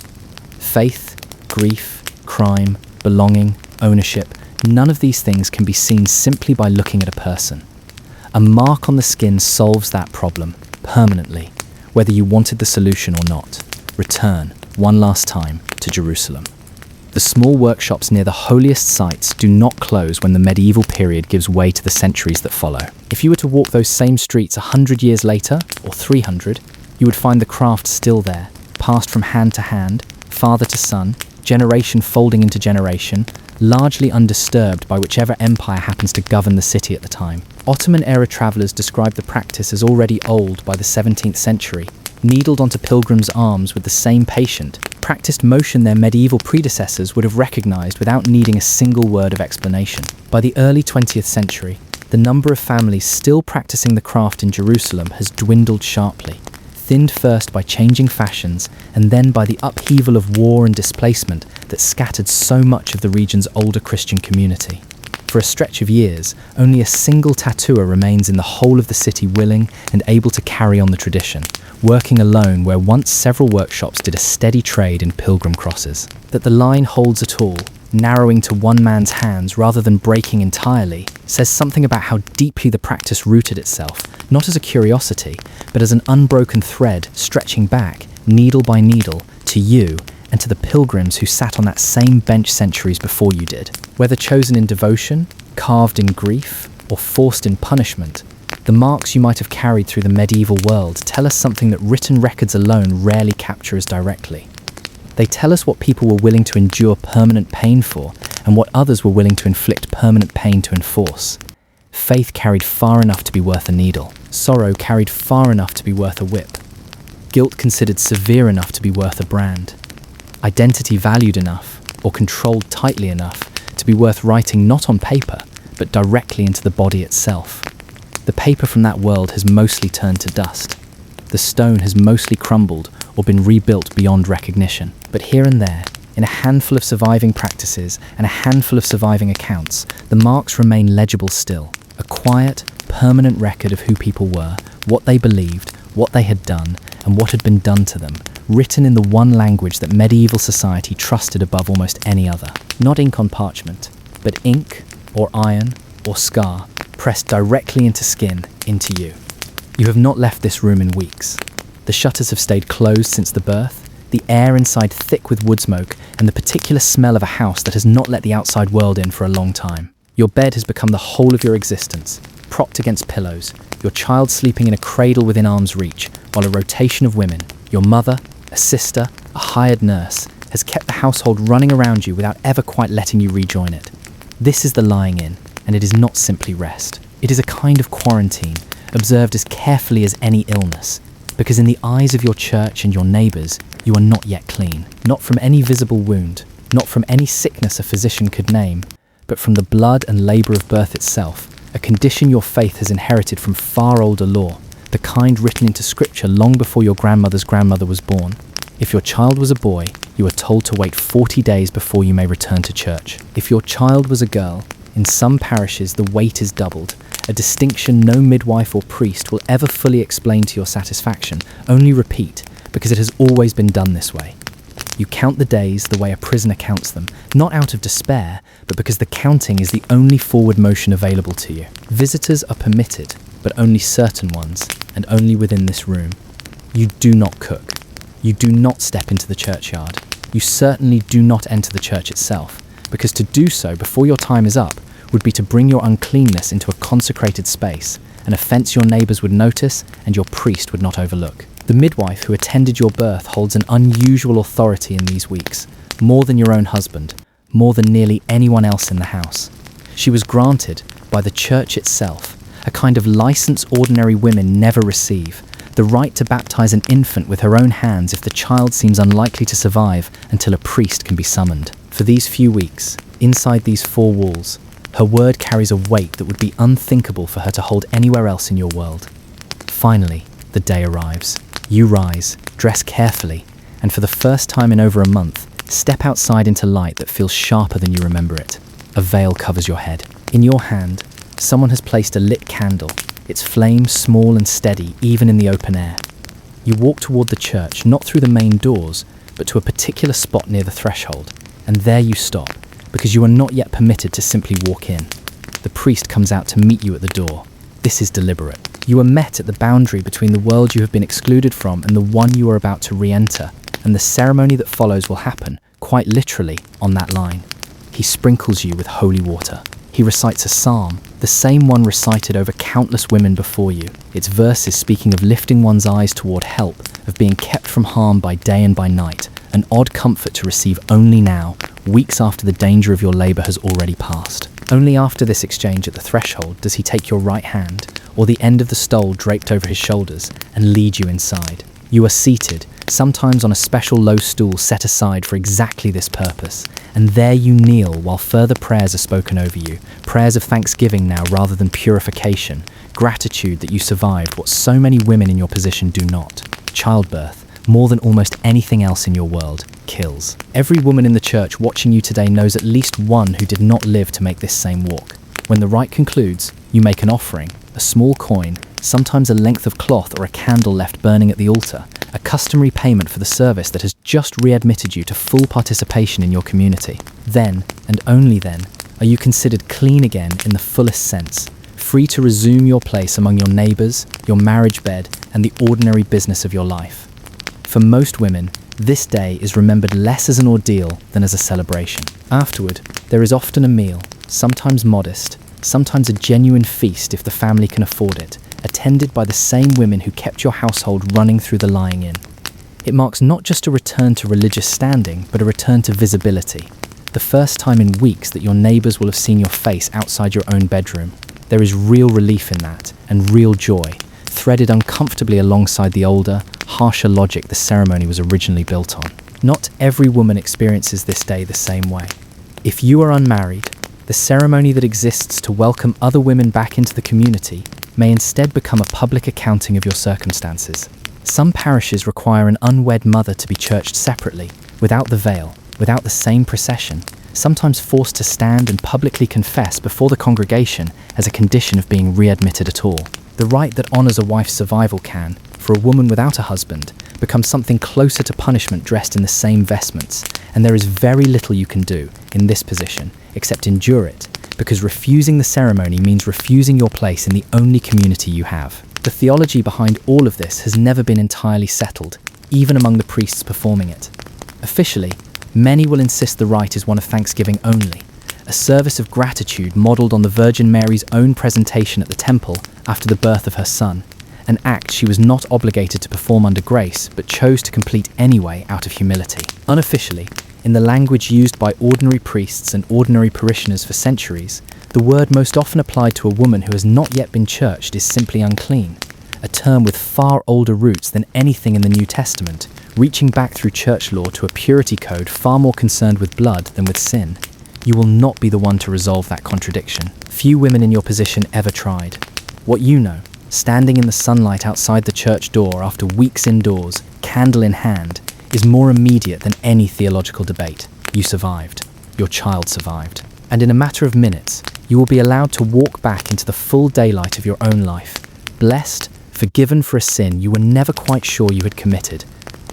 Faith, grief, crime, belonging, ownership, none of these things can be seen simply by looking at a person. A mark on the skin solves that problem, permanently, whether you wanted the solution or not. Return, one last time, to Jerusalem. The small workshops near the holiest sites do not close when the medieval period gives way to the centuries that follow. If you were to walk those same streets 100 years later, or 300, you would find the craft still there, passed from hand to hand, father to son, generation folding into generation, largely undisturbed by whichever empire happens to govern the city at the time. Ottoman-era travellers described the practice as already old by the 17th century, needled onto pilgrims' arms with the same patient, practiced motion their medieval predecessors would have recognised without needing a single word of explanation. By the early 20th century, the number of families still practicing the craft in Jerusalem has dwindled sharply, thinned first by changing fashions and then by the upheaval of war and displacement that scattered so much of the region's older Christian community. For a stretch of years, only a single tattooer remains in the whole of the city willing and able to carry on the tradition, working alone where once several workshops did a steady trade in pilgrim crosses. That the line holds at all, narrowing to one man's hands rather than breaking entirely, says something about how deeply the practice rooted itself, not as a curiosity, but as an unbroken thread stretching back, needle by needle, to you and to the pilgrims who sat on that same bench centuries before you did. Whether chosen in devotion, carved in grief, or forced in punishment, The marks you might have carried through the medieval world tell us something that written records alone rarely capture as directly. They tell us what people were willing to endure permanent pain for, and what others were willing to inflict permanent pain to enforce. Faith carried far enough to be worth a needle. Sorrow carried far enough to be worth a whip. Guilt considered severe enough to be worth a brand. Identity valued enough, or controlled tightly enough, to be worth writing not on paper, but directly into the body itself. The paper from that world has mostly turned to dust. The stone has mostly crumbled or been rebuilt beyond recognition. But here and there, in a handful of surviving practices and a handful of surviving accounts, the marks remain legible still. A quiet, permanent record of who people were, what they believed, what they had done, and what had been done to them, written in the one language that medieval society trusted above almost any other. Not ink on parchment, but ink, or iron, or scar, pressed directly into skin, into you. You have not left this room in weeks. The shutters have stayed closed since the birth, the air inside thick with wood smoke, and the particular smell of a house that has not let the outside world in for a long time. Your bed has become the whole of your existence, propped against pillows, your child sleeping in a cradle within arm's reach, while a rotation of women, your mother, a sister, a hired nurse, has kept the household running around you without ever quite letting you rejoin it. This is the lying in, and it is not simply rest. It is a kind of quarantine, observed as carefully as any illness, because in the eyes of your church and your neighbours, you are not yet clean, not from any visible wound, not from any sickness a physician could name, but from the blood and labour of birth itself, a condition your faith has inherited from far older law, the kind written into scripture long before your grandmother's grandmother was born. If your child was a boy, you are told to wait 40 days before you may return to church. If your child was a girl, in some parishes the wait is doubled, a distinction no midwife or priest will ever fully explain to your satisfaction, only repeat, because it has always been done this way. You count the days the way a prisoner counts them, not out of despair, but because the counting is the only forward motion available to you. Visitors are permitted, but only certain ones, and only within this room. You do not cook. You do not step into the churchyard. You certainly do not enter the church itself, because to do so before your time is up would be to bring your uncleanness into a consecrated space, an offence your neighbours would notice and your priest would not overlook. The midwife who attended your birth holds an unusual authority in these weeks, more than your own husband, more than nearly anyone else in the house. She was granted, by the church itself, a kind of license ordinary women never receive, the right to baptize an infant with her own hands if the child seems unlikely to survive until a priest can be summoned. For these few weeks, inside these four walls, her word carries a weight that would be unthinkable for her to hold anywhere else in your world. Finally, the day arrives. You rise, dress carefully, and for the first time in over a month, step outside into light that feels sharper than you remember it. A veil covers your head. In your hand, someone has placed a lit candle, its flame small and steady even in the open air. You walk toward the church, not through the main doors, but to a particular spot near the threshold, and there you stop, because you are not yet permitted to simply walk in. The priest comes out to meet you at the door. This is deliberate. You are met at the boundary between the world you have been excluded from and the one you are about to re-enter, and the ceremony that follows will happen, quite literally, on that line. He sprinkles you with holy water. He recites a psalm, the same one recited over countless women before you, its verses speaking of lifting one's eyes toward help, of being kept from harm by day and by night, an odd comfort to receive only now, weeks after the danger of your labour has already passed. Only after this exchange at the threshold does he take your right hand, or the end of the stole draped over his shoulders, and lead you inside. You are seated, sometimes on a special low stool set aside for exactly this purpose, and there you kneel while further prayers are spoken over you, prayers of thanksgiving now rather than purification, gratitude that you survived what so many women in your position do not. Childbirth, more than almost anything else in your world, kills. Every woman in the church watching you today knows at least one who did not live to make this same walk. When the rite concludes, you make an offering, a small coin, sometimes a length of cloth or a candle left burning at the altar, a customary payment for the service that has just readmitted you to full participation in your community. Then, and only then, are you considered clean again in the fullest sense, free to resume your place among your neighbours, your marriage bed, and the ordinary business of your life. For most women, this day is remembered less as an ordeal than as a celebration. Afterward, there is often a meal, sometimes modest, sometimes a genuine feast if the family can afford it, tended by the same women who kept your household running through the lying in. It marks not just a return to religious standing, but a return to visibility. The first time in weeks that your neighbours will have seen your face outside your own bedroom. There is real relief in that, and real joy, threaded uncomfortably alongside the older, harsher logic the ceremony was originally built on. Not every woman experiences this day the same way. If you are unmarried, the ceremony that exists to welcome other women back into the community may instead become a public accounting of your circumstances. Some parishes require an unwed mother to be churched separately, without the veil, without the same procession, sometimes forced to stand and publicly confess before the congregation as a condition of being readmitted at all. The rite that honours a wife's survival can, for a woman without a husband, become something closer to punishment dressed in the same vestments, and there is very little you can do in this position except endure it, because refusing the ceremony means refusing your place in the only community you have. The theology behind all of this has never been entirely settled, even among the priests performing it. Officially, many will insist the rite is one of thanksgiving only, a service of gratitude modelled on the Virgin Mary's own presentation at the temple after the birth of her son, an act she was not obligated to perform under grace, but chose to complete anyway out of humility. Unofficially, in the language used by ordinary priests and ordinary parishioners for centuries, the word most often applied to a woman who has not yet been churched is simply unclean, a term with far older roots than anything in the New Testament, reaching back through church law to a purity code far more concerned with blood than with sin. You will not be the one to resolve that contradiction. Few women in your position ever tried. What you know, standing in the sunlight outside the church door after weeks indoors, candle in hand, is more immediate than any theological debate. You survived. Your child survived. And in a matter of minutes, you will be allowed to walk back into the full daylight of your own life, blessed, forgiven for a sin you were never quite sure you had committed,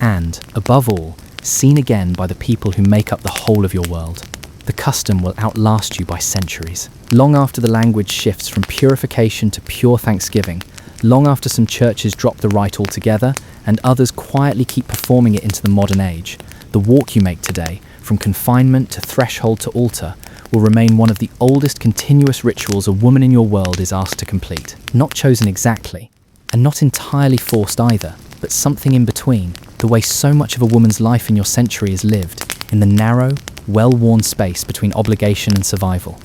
and, above all, seen again by the people who make up the whole of your world. The custom will outlast you by centuries. Long after the language shifts from purification to pure thanksgiving, long after some churches drop the rite altogether and others quietly keep performing it into the modern age, the walk you make today, from confinement to threshold to altar, will remain one of the oldest continuous rituals a woman in your world is asked to complete. Not chosen exactly, and not entirely forced either, but something in between, the way so much of a woman's life in your century is lived, in the narrow, well-worn space between obligation and survival.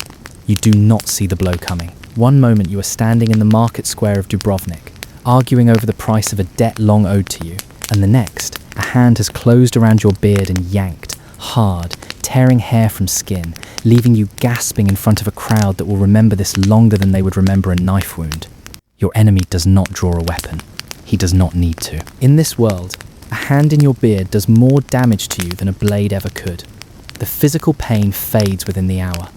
You do not see the blow coming. One moment you are standing in the market square of Dubrovnik, arguing over the price of a debt long owed to you, and the next, a hand has closed around your beard and yanked, hard, tearing hair from skin, leaving you gasping in front of a crowd that will remember this longer than they would remember a knife wound. Your enemy does not draw a weapon. He does not need to. In this world, a hand in your beard does more damage to you than a blade ever could. The physical pain fades within the hour.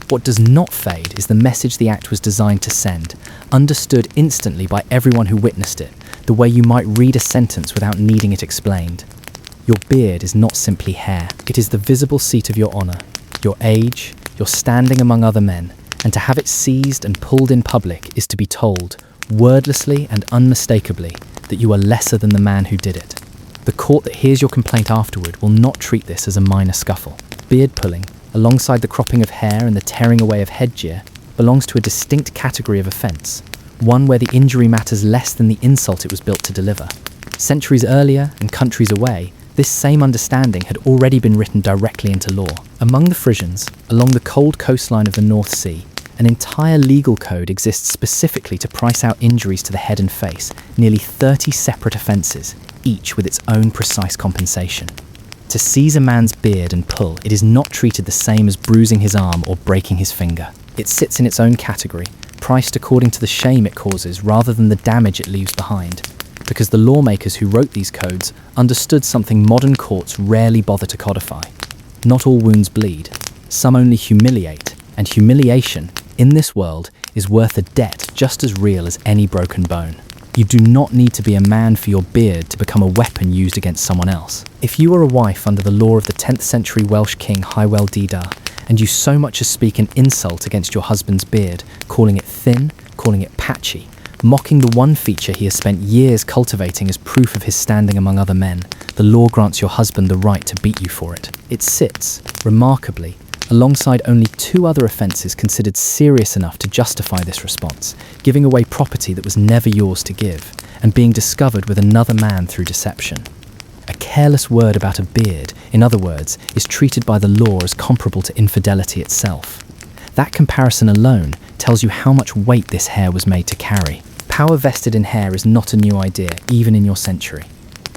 What does not fade is the message the act was designed to send, understood instantly by everyone who witnessed it, the way you might read a sentence without needing it explained. Your beard is not simply hair. It is the visible seat of your honour, your age, your standing among other men, and to have it seized and pulled in public is to be told, wordlessly and unmistakably, that you are lesser than the man who did it. The court that hears your complaint afterward will not treat this as a minor scuffle. Beard pulling, alongside the cropping of hair and the tearing away of headgear, belongs to a distinct category of offence, one where the injury matters less than the insult it was built to deliver. Centuries earlier, and countries away, this same understanding had already been written directly into law. Among the Frisians, along the cold coastline of the North Sea, an entire legal code exists specifically to price out injuries to the head and face, nearly 30 separate offences, each with its own precise compensation. To seize a man's beard and pull, it is not treated the same as bruising his arm or breaking his finger. It sits in its own category, priced according to the shame it causes rather than the damage it leaves behind, because the lawmakers who wrote these codes understood something modern courts rarely bother to codify. Not all wounds bleed, some only humiliate, and humiliation, in this world, is worth a debt just as real as any broken bone. You do not need to be a man for your beard to become a weapon used against someone else. If you were a wife under the law of the 10th century Welsh king Hywel Dda, and you so much as speak an insult against your husband's beard, calling it thin, calling it patchy, mocking the one feature he has spent years cultivating as proof of his standing among other men, the law grants your husband the right to beat you for it. It sits, remarkably, alongside only 2 other offences considered serious enough to justify this response: giving away property that was never yours to give, and being discovered with another man through deception. A careless word about a beard, in other words, is treated by the law as comparable to infidelity itself. That comparison alone tells you how much weight this hair was made to carry. Power vested in hair is not a new idea, even in your century.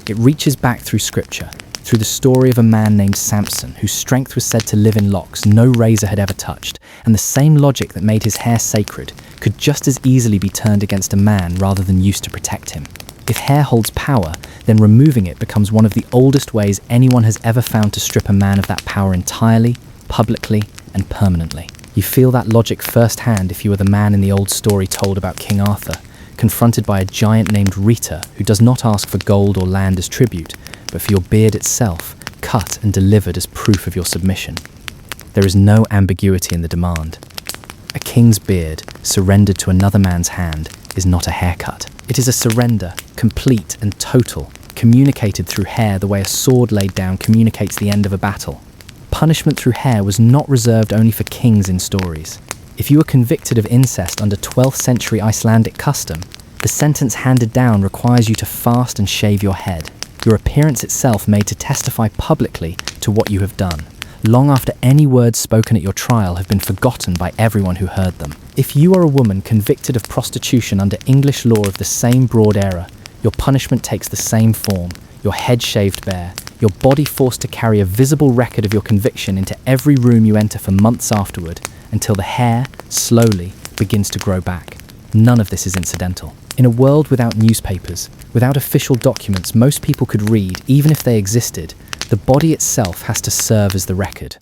It reaches back through scripture, through the story of a man named Samson, whose strength was said to live in locks no razor had ever touched, and the same logic that made his hair sacred could just as easily be turned against a man rather than used to protect him. If hair holds power, then removing it becomes one of the oldest ways anyone has ever found to strip a man of that power entirely, publicly, and permanently. You feel that logic firsthand if you are the man in the old story told about King Arthur, confronted by a giant named Rita who does not ask for gold or land as tribute, but for your beard itself, cut and delivered as proof of your submission. There is no ambiguity in the demand. A king's beard, surrendered to another man's hand, is not a haircut. It is a surrender, complete and total, communicated through hair the way a sword laid down communicates the end of a battle. Punishment through hair was not reserved only for kings in stories. If you were convicted of incest under 12th century Icelandic custom, the sentence handed down requires you to fast and shave your head, your appearance itself made to testify publicly to what you have done, long after any words spoken at your trial have been forgotten by everyone who heard them. If you are a woman convicted of prostitution under English law of the same broad era, your punishment takes the same form: your head shaved bare, your body forced to carry a visible record of your conviction into every room you enter for months afterward, until the hair, slowly, begins to grow back. None of this is incidental. In a world without newspapers, without official documents most people could read, even if they existed, the body itself has to serve as the record.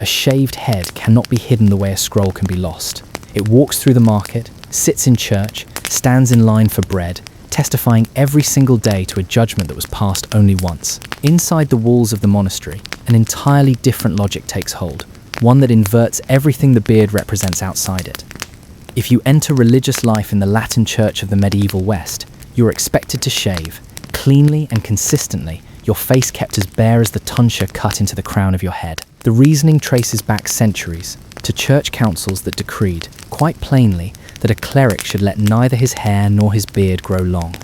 A shaved head cannot be hidden the way a scroll can be lost. It walks through the market, sits in church, stands in line for bread, testifying every single day to a judgment that was passed only once. Inside the walls of the monastery, an entirely different logic takes hold, one that inverts everything the beard represents outside it. If you enter religious life in the Latin Church of the medieval West, you are expected to shave, cleanly and consistently, your face kept as bare as the tonsure cut into the crown of your head. The reasoning traces back centuries to church councils that decreed, quite plainly, that a cleric should let neither his hair nor his beard grow long.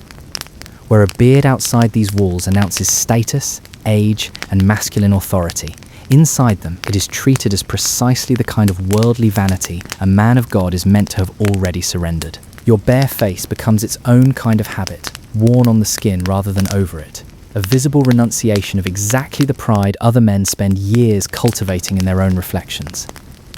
Where a beard outside these walls announces status, age, and masculine authority, inside them it is treated as precisely the kind of worldly vanity a man of God is meant to have already surrendered. Your bare face becomes its own kind of habit, worn on the skin rather than over it, a visible renunciation of exactly the pride other men spend years cultivating in their own reflections.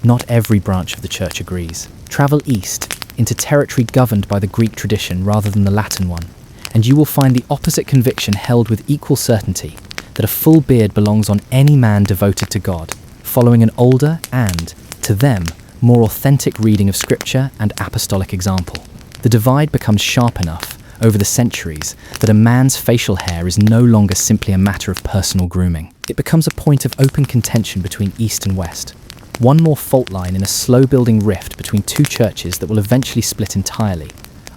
Not every branch of the church agrees. Travel east, into territory governed by the Greek tradition rather than the Latin one, and you will find the opposite conviction held with equal certainty, that a full beard belongs on any man devoted to God, following an older and, to them, more authentic reading of scripture and apostolic example. The divide becomes sharp enough, over the centuries, that a man's facial hair is no longer simply a matter of personal grooming. It becomes a point of open contention between East and West. One more fault line in a slow-building rift between two churches that will eventually split entirely,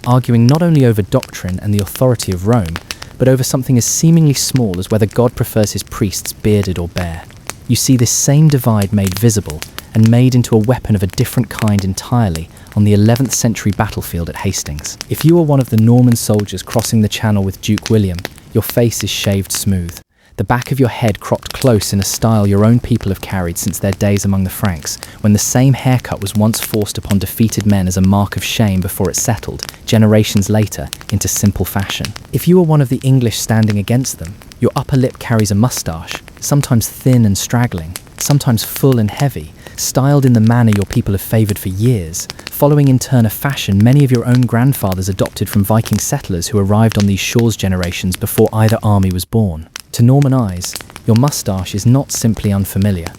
arguing not only over doctrine and the authority of Rome, but over something as seemingly small as whether God prefers his priests bearded or bare. You see this same divide made visible and made into a weapon of a different kind entirely on the 11th century battlefield at Hastings. If you are one of the Norman soldiers crossing the Channel with Duke William, your face is shaved smooth, the back of your head cropped close in a style your own people have carried since their days among the Franks, when the same haircut was once forced upon defeated men as a mark of shame before it settled, generations later, into simple fashion. If you are one of the English standing against them, your upper lip carries a moustache, sometimes thin and straggling, sometimes full and heavy, styled in the manner your people have favoured for years, following in turn a fashion many of your own grandfathers adopted from Viking settlers who arrived on these shores generations before either army was born. To Norman eyes, your moustache is not simply unfamiliar.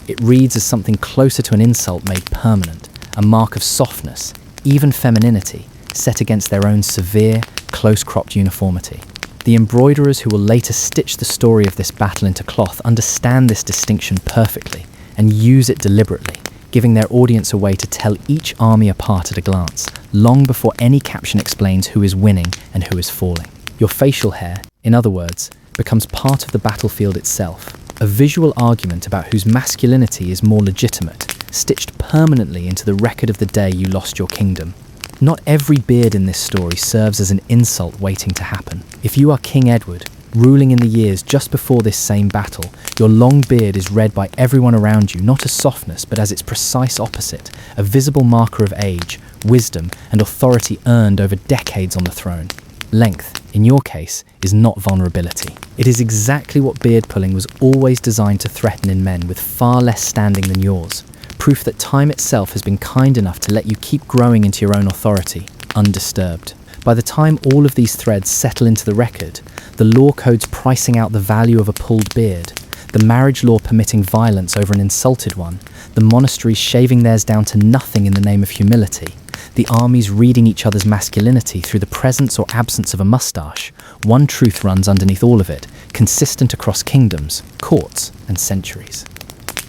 It reads as something closer to an insult made permanent, a mark of softness, even femininity, set against their own severe, close-cropped uniformity. The embroiderers who will later stitch the story of this battle into cloth understand this distinction perfectly and use it deliberately, giving their audience a way to tell each army apart at a glance, long before any caption explains who is winning and who is falling. Your facial hair, in other words, becomes part of the battlefield itself, a visual argument about whose masculinity is more legitimate, stitched permanently into the record of the day you lost your kingdom. Not every beard in this story serves as an insult waiting to happen. If you are King Edward, ruling in the years just before this same battle, your long beard is read by everyone around you not as softness but as its precise opposite, a visible marker of age, wisdom, and authority earned over decades on the throne. Length, in your case, is not vulnerability. It is exactly what beard pulling was always designed to threaten in men with far less standing than yours. Proof that time itself has been kind enough to let you keep growing into your own authority, undisturbed. By the time all of these threads settle into the record, the law codes pricing out the value of a pulled beard, the marriage law permitting violence over an insulted one, the monasteries shaving theirs down to nothing in the name of humility, the armies reading each other's masculinity through the presence or absence of a moustache, one truth runs underneath all of it, consistent across kingdoms, courts, and centuries.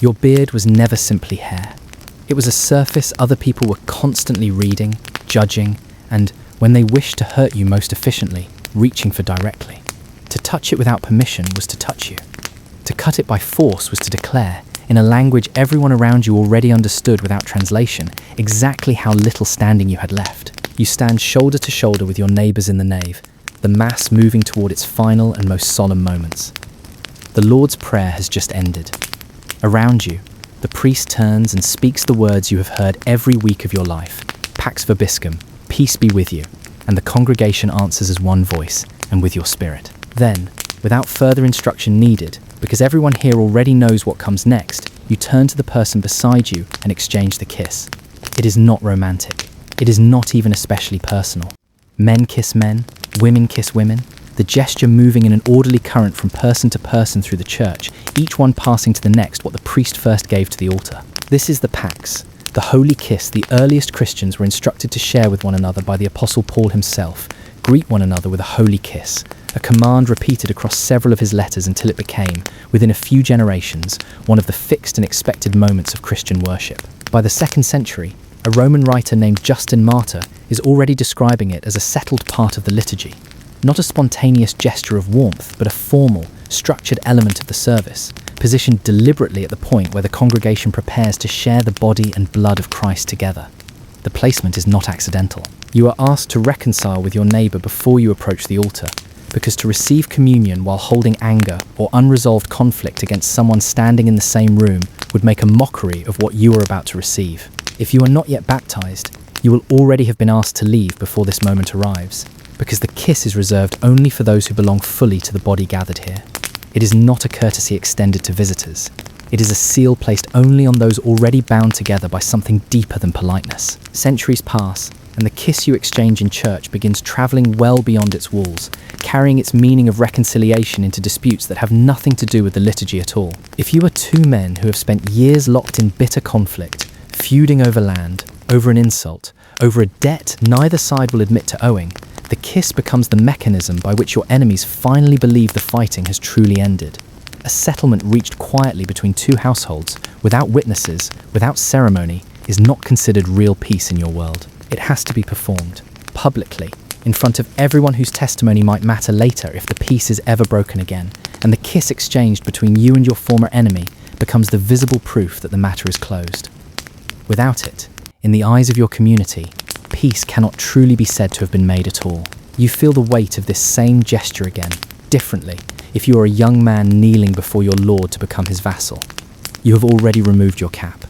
Your beard was never simply hair. It was a surface other people were constantly reading, judging, and, when they wished to hurt you most efficiently, reaching for directly. To touch it without permission was to touch you. To cut it by force was to declare, in a language everyone around you already understood without translation, exactly how little standing you had left. You stand shoulder to shoulder with your neighbours in the nave, the mass moving toward its final and most solemn moments. The Lord's Prayer has just ended. Around you, the priest turns and speaks the words you have heard every week of your life, Pax Vobiscum, peace be with you, and the congregation answers as one voice and with your spirit. Then, without further instruction needed, because everyone here already knows what comes next, you turn to the person beside you and exchange the kiss. It is not romantic. It is not even especially personal. Men kiss men, women kiss women, the gesture moving in an orderly current from person to person through the church, each one passing to the next what the priest first gave to the altar. This is the Pax, the holy kiss the earliest Christians were instructed to share with one another by the Apostle Paul himself. Greet one another with a holy kiss, a command repeated across several of his letters until it became, within a few generations, one of the fixed and expected moments of Christian worship. By the 2nd century, a Roman writer named Justin Martyr is already describing it as a settled part of the liturgy. Not a spontaneous gesture of warmth, but a formal, structured element of the service, positioned deliberately at the point where the congregation prepares to share the body and blood of Christ together. The placement is not accidental. You are asked to reconcile with your neighbour before you approach the altar, because to receive communion while holding anger or unresolved conflict against someone standing in the same room would make a mockery of what you are about to receive. If you are not yet baptised, you will already have been asked to leave before this moment arrives, because the kiss is reserved only for those who belong fully to the body gathered here. It is not a courtesy extended to visitors. It is a seal placed only on those already bound together by something deeper than politeness. Centuries pass, and the kiss you exchange in church begins travelling well beyond its walls, carrying its meaning of reconciliation into disputes that have nothing to do with the liturgy at all. If you are two men who have spent years locked in bitter conflict, feuding over land, over an insult, over a debt neither side will admit to owing, the kiss becomes the mechanism by which your enemies finally believe the fighting has truly ended. A settlement reached quietly between two households, without witnesses, without ceremony, is not considered real peace in your world. It has to be performed, publicly, in front of everyone whose testimony might matter later if the peace is ever broken again, and the kiss exchanged between you and your former enemy becomes the visible proof that the matter is closed. Without it, in the eyes of your community, peace cannot truly be said to have been made at all. You feel the weight of this same gesture again, differently, if you are a young man kneeling before your lord to become his vassal. You have already removed your cap.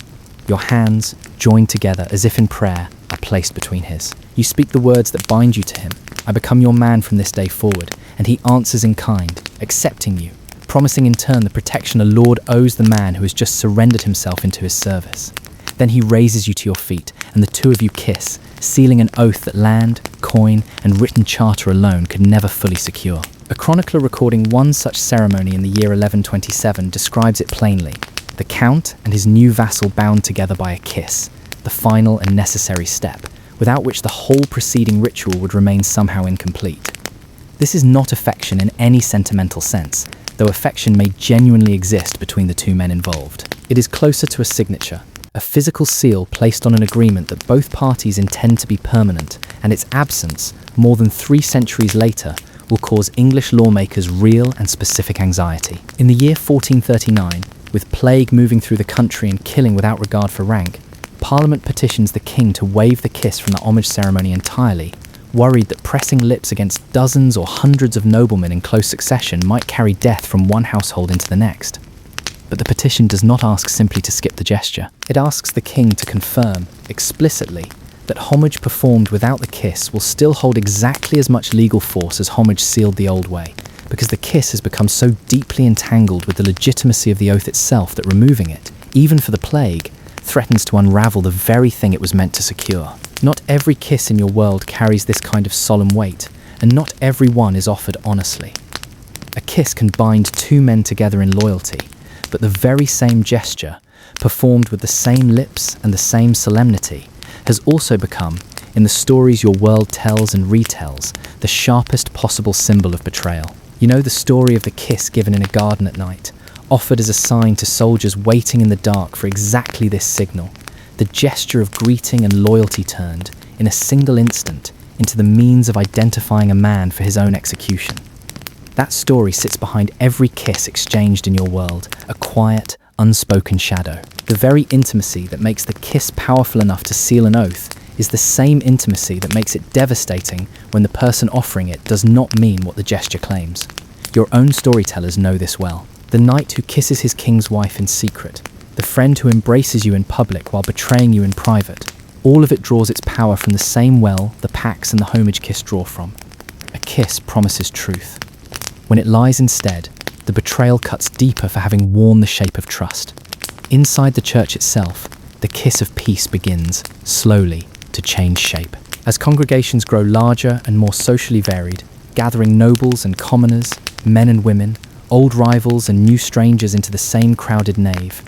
Your hands, joined together as if in prayer, are placed between his. You speak the words that bind you to him. I become your man from this day forward, and he answers in kind, accepting you, promising in turn the protection a lord owes the man who has just surrendered himself into his service. Then he raises you to your feet, and the two of you kiss, sealing an oath that land, coin, and written charter alone could never fully secure. A chronicler recording one such ceremony in the year 1127 describes it plainly: the count and his new vassal bound together by a kiss, the final and necessary step, without which the whole preceding ritual would remain somehow incomplete. This is not affection in any sentimental sense, though affection may genuinely exist between the two men involved. It is closer to a signature, a physical seal placed on an agreement that both parties intend to be permanent, and its absence, more than 3 centuries later, will cause English lawmakers real and specific anxiety. In the year 1439, with plague moving through the country and killing without regard for rank, Parliament petitions the king to waive the kiss from the homage ceremony entirely, worried that pressing lips against dozens or hundreds of noblemen in close succession might carry death from one household into the next. But the petition does not ask simply to skip the gesture. It asks the king to confirm, explicitly, that homage performed without the kiss will still hold exactly as much legal force as homage sealed the old way, because the kiss has become so deeply entangled with the legitimacy of the oath itself that removing it, even for the plague, threatens to unravel the very thing it was meant to secure. Not every kiss in your world carries this kind of solemn weight, and not every one is offered honestly. A kiss can bind two men together in loyalty, but the very same gesture, performed with the same lips and the same solemnity, has also become, in the stories your world tells and retells, the sharpest possible symbol of betrayal. You know the story of the kiss given in a garden at night, offered as a sign to soldiers waiting in the dark for exactly this signal, the gesture of greeting and loyalty turned, in a single instant, into the means of identifying a man for his own execution. That story sits behind every kiss exchanged in your world, a quiet, unspoken shadow. The very intimacy that makes the kiss powerful enough to seal an oath is the same intimacy that makes it devastating when the person offering it does not mean what the gesture claims. Your own storytellers know this well. The knight who kisses his king's wife in secret, the friend who embraces you in public while betraying you in private, all of it draws its power from the same well the pax and the homage kiss draw from. A kiss promises truth. When it lies instead, the betrayal cuts deeper for having worn the shape of trust. Inside the church itself, the kiss of peace begins, slowly, to change shape. As congregations grow larger and more socially varied, gathering nobles and commoners, men and women, old rivals and new strangers into the same crowded nave,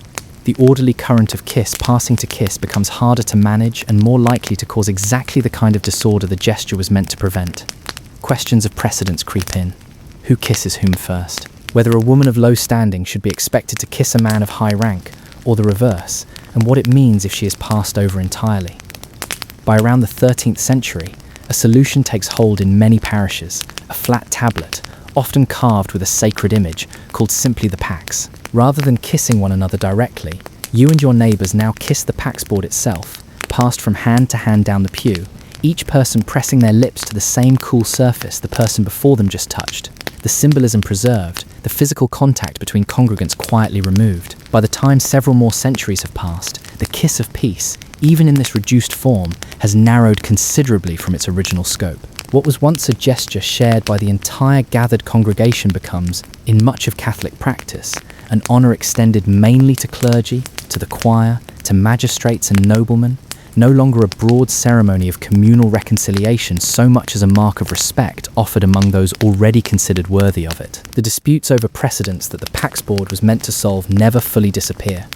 the orderly current of kiss passing to kiss becomes harder to manage and more likely to cause exactly the kind of disorder the gesture was meant to prevent. Questions of precedence creep in. Who kisses whom first? Whether a woman of low standing should be expected to kiss a man of high rank, or the reverse, and what it means if she is passed over entirely. By around the 13th century, a solution takes hold in many parishes, a flat tablet, often carved with a sacred image, called simply the pax. Rather than kissing one another directly, you and your neighbours now kiss the pax board itself, passed from hand to hand down the pew, each person pressing their lips to the same cool surface the person before them just touched. The symbolism preserved, the physical contact between congregants quietly removed. By the time several more centuries have passed, the kiss of peace, even in this reduced form, has narrowed considerably from its original scope. What was once a gesture shared by the entire gathered congregation becomes, in much of Catholic practice, an honour extended mainly to clergy, to the choir, to magistrates and noblemen, no longer a broad ceremony of communal reconciliation so much as a mark of respect offered among those already considered worthy of it. The disputes over precedents that the Pax Board was meant to solve never fully disappear.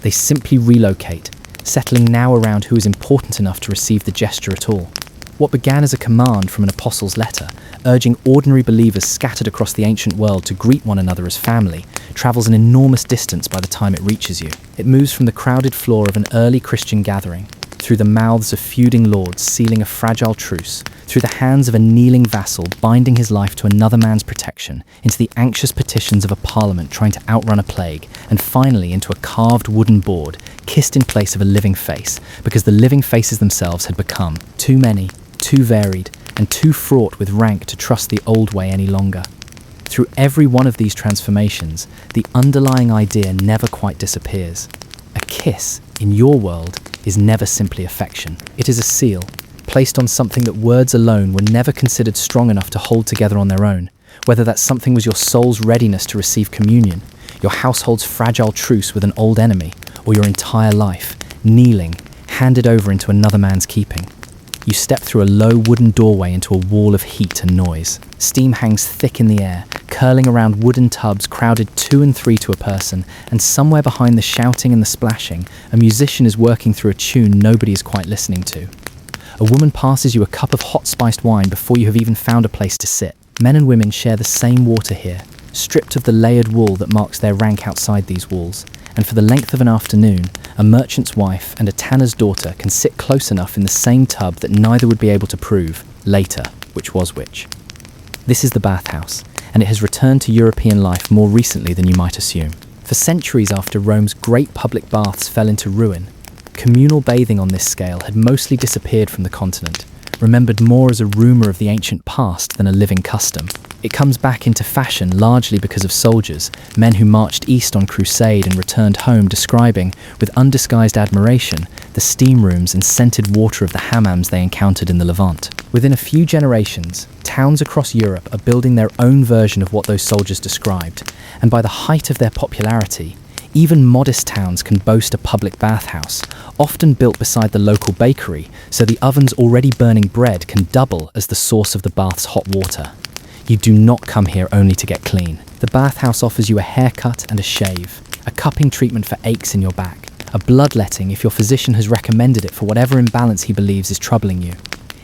They simply relocate, settling now around who is important enough to receive the gesture at all. What began as a command from an apostle's letter, urging ordinary believers scattered across the ancient world to greet one another as family, travels an enormous distance by the time it reaches you. It moves from the crowded floor of an early Christian gathering, through the mouths of feuding lords sealing a fragile truce, through the hands of a kneeling vassal binding his life to another man's protection, into the anxious petitions of a parliament trying to outrun a plague, and finally into a carved wooden board, kissed in place of a living face, because the living faces themselves had become too many, too varied, and too fraught with rank to trust the old way any longer. Through every one of these transformations, the underlying idea never quite disappears. A kiss, in your world, is never simply affection. It is a seal, placed on something that words alone were never considered strong enough to hold together on their own, whether that something was your soul's readiness to receive communion, your household's fragile truce with an old enemy, or your entire life, kneeling, handed over into another man's keeping. You step through a low wooden doorway into a wall of heat and noise. Steam hangs thick in the air, curling around wooden tubs crowded 2 and 3 to a person, and somewhere behind the shouting and the splashing, a musician is working through a tune nobody is quite listening to. A woman passes you a cup of hot spiced wine before you have even found a place to sit. Men and women share the same water here, stripped of the layered wool that marks their rank outside these walls, and for the length of an afternoon, a merchant's wife and a tanner's daughter can sit close enough in the same tub that neither would be able to prove, later, which was which. This is the bathhouse, and it has returned to European life more recently than you might assume. For centuries after Rome's great public baths fell into ruin, communal bathing on this scale had mostly disappeared from the continent, remembered more as a rumour of the ancient past than a living custom. It comes back into fashion largely because of soldiers, men who marched east on crusade and returned home describing, with undisguised admiration, the steam rooms and scented water of the hammams they encountered in the Levant. Within a few generations, towns across Europe are building their own version of what those soldiers described, and by the height of their popularity, even modest towns can boast a public bathhouse, often built beside the local bakery, so the ovens already burning bread can double as the source of the bath's hot water. You do not come here only to get clean. The bathhouse offers you a haircut and a shave, a cupping treatment for aches in your back, a bloodletting if your physician has recommended it for whatever imbalance he believes is troubling you.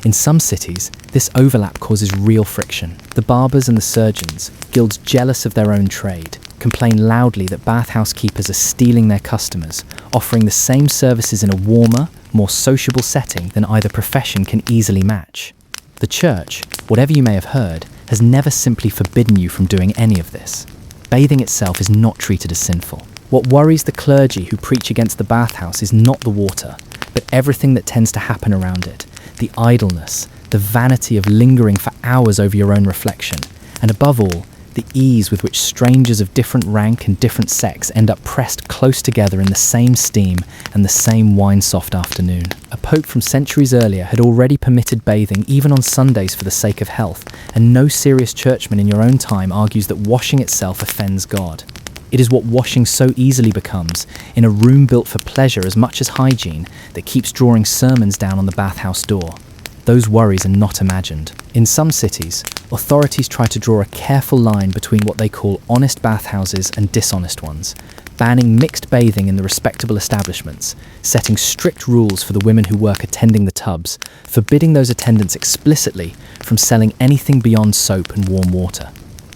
In some cities, this overlap causes real friction. The barbers and the surgeons, guilds jealous of their own trade, complain loudly that bathhouse keepers are stealing their customers, offering the same services in a warmer, more sociable setting than either profession can easily match. The church, whatever you may have heard, has never simply forbidden you from doing any of this. Bathing itself is not treated as sinful. What worries the clergy who preach against the bathhouse is not the water, but everything that tends to happen around it. The idleness, the vanity of lingering for hours over your own reflection, and above all, the ease with which strangers of different rank and different sex end up pressed close together in the same steam and the same wine-soft afternoon. A pope from centuries earlier had already permitted bathing even on Sundays for the sake of health, and no serious churchman in your own time argues that washing itself offends God. It is what washing so easily becomes, in a room built for pleasure as much as hygiene, that keeps drawing sermons down on the bathhouse door. Those worries are not imagined. In some cities, authorities try to draw a careful line between what they call honest bathhouses and dishonest ones, banning mixed bathing in the respectable establishments, setting strict rules for the women who work attending the tubs, forbidding those attendants explicitly from selling anything beyond soap and warm water.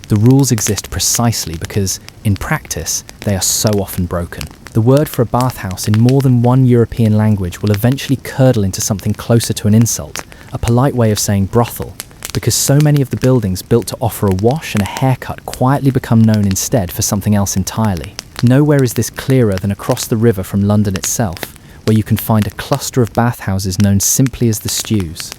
The rules exist precisely because, in practice, they are so often broken. The word for a bathhouse in more than one European language will eventually curdle into something closer to an insult, a polite way of saying brothel, because so many of the buildings built to offer a wash and a haircut quietly become known instead for something else entirely. Nowhere is this clearer than across the river from London itself, where you can find a cluster of bathhouses known simply as the Stews.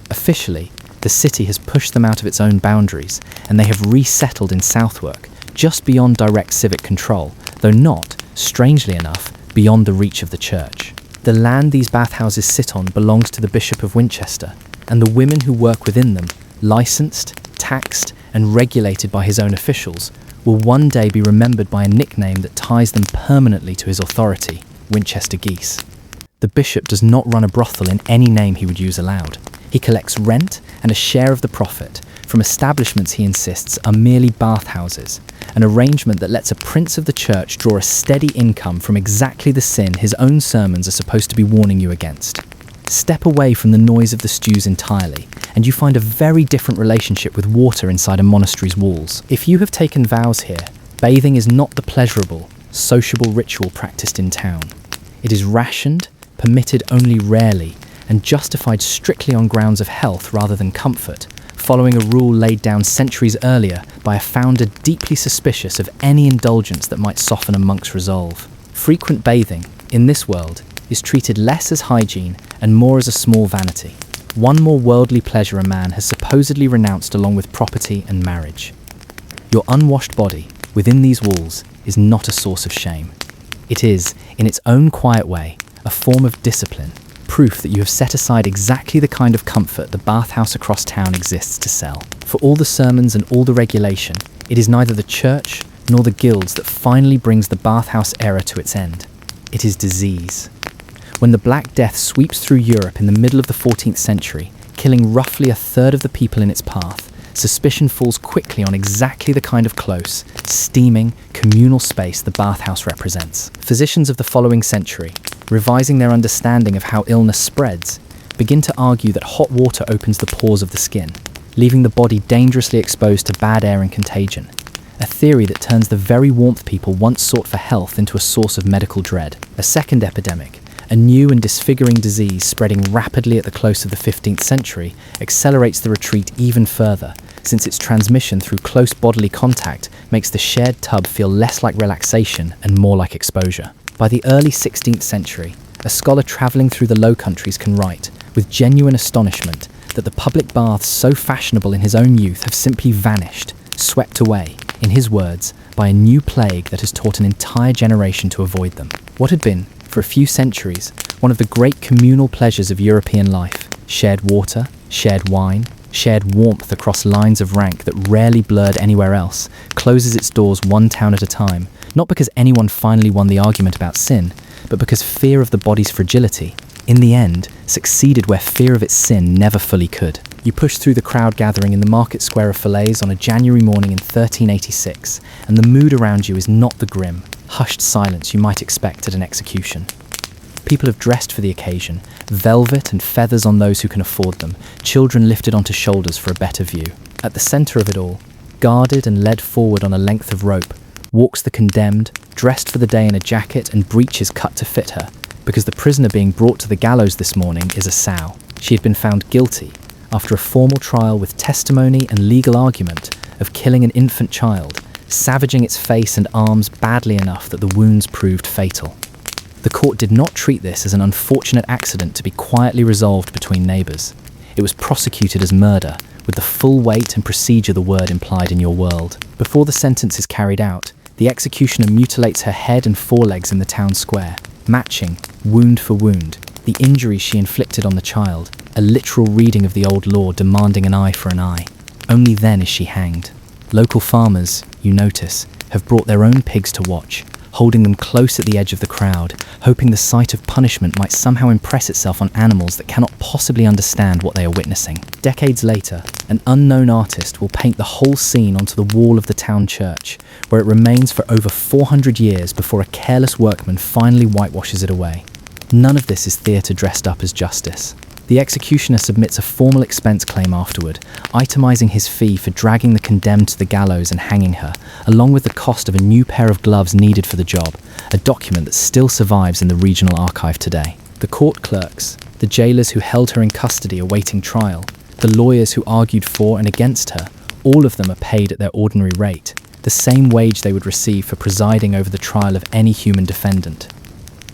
Officially, the city has pushed them out of its own boundaries, and they have resettled in Southwark, just beyond direct civic control, though not, strangely enough, beyond the reach of the church. The land these bathhouses sit on belongs to the Bishop of Winchester, and the women who work within them, licensed, taxed, and regulated by his own officials, will one day be remembered by a nickname that ties them permanently to his authority, Winchester Geese. The bishop does not run a brothel in any name he would use aloud. He collects rent and a share of the profit from establishments he insists are merely bathhouses, an arrangement that lets a prince of the church draw a steady income from exactly the sin his own sermons are supposed to be warning you against. Step away from the noise of the stews entirely, and you find a very different relationship with water inside a monastery's walls. If you have taken vows here, bathing is not the pleasurable, sociable ritual practiced in town. It is rationed, permitted only rarely, and justified strictly on grounds of health rather than comfort, following a rule laid down centuries earlier by a founder deeply suspicious of any indulgence that might soften a monk's resolve. Frequent bathing, in this world, is treated less as hygiene and more as a small vanity. One more worldly pleasure a man has supposedly renounced along with property and marriage. Your unwashed body, within these walls, is not a source of shame. It is, in its own quiet way, a form of discipline, proof that you have set aside exactly the kind of comfort the bathhouse across town exists to sell. For all the sermons and all the regulation, it is neither the church nor the guilds that finally brings the bathhouse era to its end. It is disease. When the Black Death sweeps through Europe in the middle of the 14th century, killing roughly a third of the people in its path, suspicion falls quickly on exactly the kind of close, steaming, communal space the bathhouse represents. Physicians of the following century, revising their understanding of how illness spreads, begin to argue that hot water opens the pores of the skin, leaving the body dangerously exposed to bad air and contagion, a theory that turns the very warmth people once sought for health into a source of medical dread. A second epidemic, a new and disfiguring disease spreading rapidly at the close of the 15th century, accelerates the retreat even further, since its transmission through close bodily contact makes the shared tub feel less like relaxation and more like exposure. By the early 16th century, a scholar travelling through the Low Countries can write, with genuine astonishment, that the public baths so fashionable in his own youth have simply vanished, swept away, in his words, by a new plague that has taught an entire generation to avoid them. What had been, for a few centuries, one of the great communal pleasures of European life, shared water, shared wine, shared warmth across lines of rank that rarely blurred anywhere else, closes its doors one town at a time, not because anyone finally won the argument about sin, but because fear of the body's fragility, in the end, succeeded where fear of its sin never fully could. You push through the crowd gathering in the market square of Falaise on a January morning in 1386, and the mood around you is not the grim, hushed silence you might expect at an execution. People have dressed for the occasion, velvet and feathers on those who can afford them, children lifted onto shoulders for a better view. At the centre of it all, guarded and led forward on a length of rope, walks the condemned, dressed for the day in a jacket and breeches cut to fit her, because the prisoner being brought to the gallows this morning is a sow. She had been found guilty, after a formal trial with testimony and legal argument, of killing an infant child, savaging its face and arms badly enough that the wounds proved fatal. The court did not treat this as an unfortunate accident to be quietly resolved between neighbours. It was prosecuted as murder, with the full weight and procedure the word implied in your world. Before the sentence is carried out, the executioner mutilates her head and forelegs in the town square, matching, wound for wound, the injuries she inflicted on the child, a literal reading of the old law demanding an eye for an eye. Only then is she hanged. Local farmers, you notice, have brought their own pigs to watch, holding them close at the edge of the crowd, hoping the sight of punishment might somehow impress itself on animals that cannot possibly understand what they are witnessing. Decades later, an unknown artist will paint the whole scene onto the wall of the town church, where it remains for over 400 years before a careless workman finally whitewashes it away. None of this is theatre dressed up as justice. The executioner submits a formal expense claim afterward, itemising his fee for dragging the condemned to the gallows and hanging her, along with the cost of a new pair of gloves needed for the job, a document that still survives in the regional archive today. The court clerks, the jailers who held her in custody awaiting trial, the lawyers who argued for and against her, all of them are paid at their ordinary rate, the same wage they would receive for presiding over the trial of any human defendant.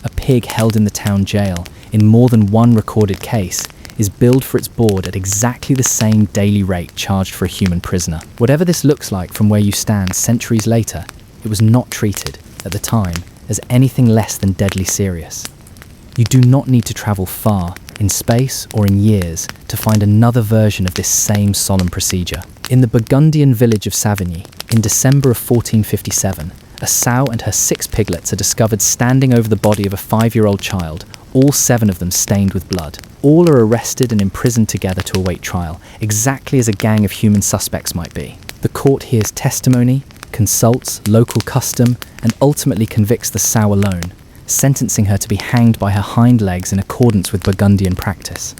A pig held in the town jail, in more than one recorded case, is billed for its board at exactly the same daily rate charged for a human prisoner. Whatever this looks like from where you stand centuries later, it was not treated, at the time, as anything less than deadly serious. You do not need to travel far, in space or in years, to find another version of this same solemn procedure. In the Burgundian village of Savigny, in December of 1457, a sow and her 6 piglets are discovered standing over the body of a 5-year-old child, all 7 of them stained with blood. All are arrested and imprisoned together to await trial, exactly as a gang of human suspects might be. The court hears testimony, consults local custom, and ultimately convicts the sow alone, sentencing her to be hanged by her hind legs in accordance with Burgundian practice.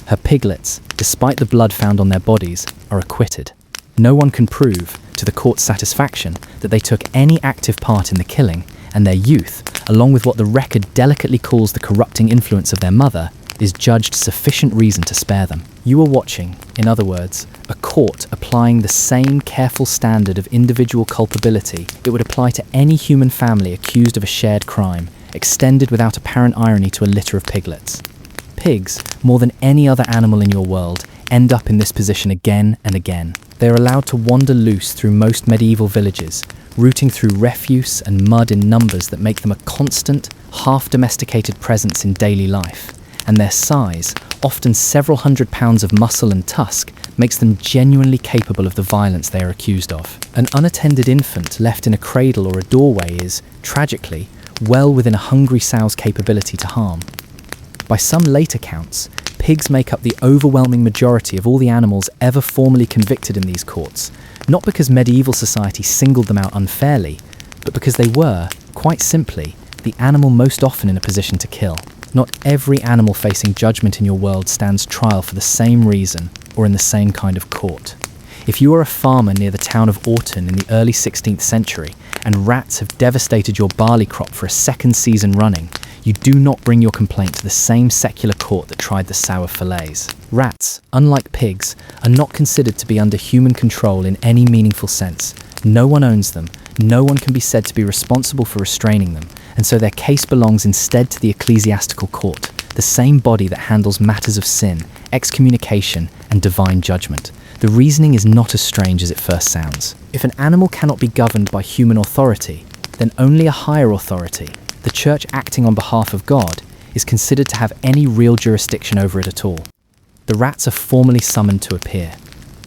Her piglets, despite the blood found on their bodies, are acquitted. No one can prove, to the court's satisfaction, that they took any active part in the killing, and their youth, along with what the record delicately calls the corrupting influence of their mother, is judged sufficient reason to spare them. You are watching, in other words, a court applying the same careful standard of individual culpability it would apply to any human family accused of a shared crime, extended without apparent irony to a litter of piglets. Pigs, more than any other animal in your world, end up in this position again and again. They are allowed to wander loose through most medieval villages, rooting through refuse and mud in numbers that make them a constant, half-domesticated presence in daily life, and their size, often several hundred pounds of muscle and tusk, makes them genuinely capable of the violence they are accused of. An unattended infant left in a cradle or a doorway is, tragically, well within a hungry sow's capability to harm. By some late accounts, pigs make up the overwhelming majority of all the animals ever formally convicted in these courts, not because medieval society singled them out unfairly, but because they were, quite simply, the animal most often in a position to kill. Not every animal facing judgment in your world stands trial for the same reason or in the same kind of court. If you are a farmer near the town of Autun in the early 16th century and rats have devastated your barley crop for a second season running, You do not bring your complaint to the same secular court that tried the sour fillets. Rats, unlike pigs, are not considered to be under human control in any meaningful sense. No one owns them, no one can be said to be responsible for restraining them, and so their case belongs instead to the ecclesiastical court, the same body that handles matters of sin, excommunication, and divine judgment. The reasoning is not as strange as it first sounds. If an animal cannot be governed by human authority, then only a higher authority, the church acting on behalf of God, is considered to have any real jurisdiction over it at all. The rats are formally summoned to appear.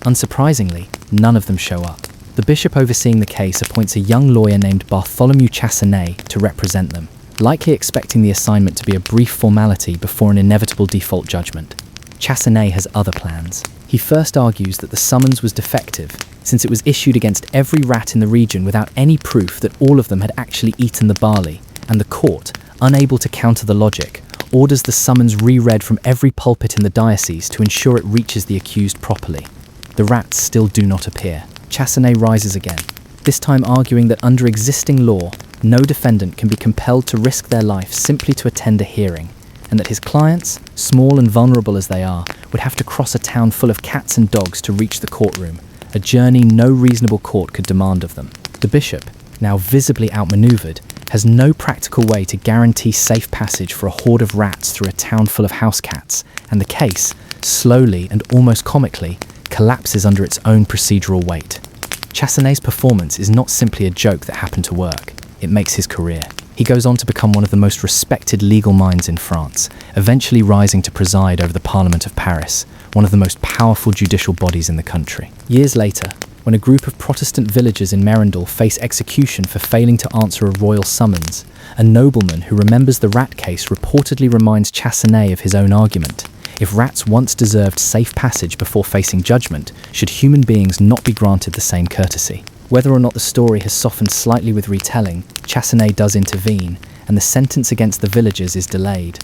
Unsurprisingly, none of them show up. The bishop overseeing the case appoints a young lawyer named Bartholomew Chassanet to represent them, likely expecting the assignment to be a brief formality before an inevitable default judgment. Chassanet has other plans. He first argues that the summons was defective, since it was issued against every rat in the region without any proof that all of them had actually eaten the barley, and the court, unable to counter the logic, orders the summons reread from every pulpit in the diocese to ensure it reaches the accused properly. The rats still do not appear. Chassanet rises again, this time arguing that under existing law, no defendant can be compelled to risk their life simply to attend a hearing, and that his clients, small and vulnerable as they are, would have to cross a town full of cats and dogs to reach the courtroom, a journey no reasonable court could demand of them. The bishop, now visibly outmaneuvered, has no practical way to guarantee safe passage for a horde of rats through a town full of house cats, and the case, slowly and almost comically, collapses under its own procedural weight. Chassannet's performance is not simply a joke that happened to work, it makes his career. He goes on to become one of the most respected legal minds in France, eventually rising to preside over the Parliament of Paris, one of the most powerful judicial bodies in the country. Years later, when a group of Protestant villagers in Merindal face execution for failing to answer a royal summons, a nobleman who remembers the rat case reportedly reminds Chassanet of his own argument. If rats once deserved safe passage before facing judgment, should human beings not be granted the same courtesy? Whether or not the story has softened slightly with retelling, Chassanet does intervene, and the sentence against the villagers is delayed.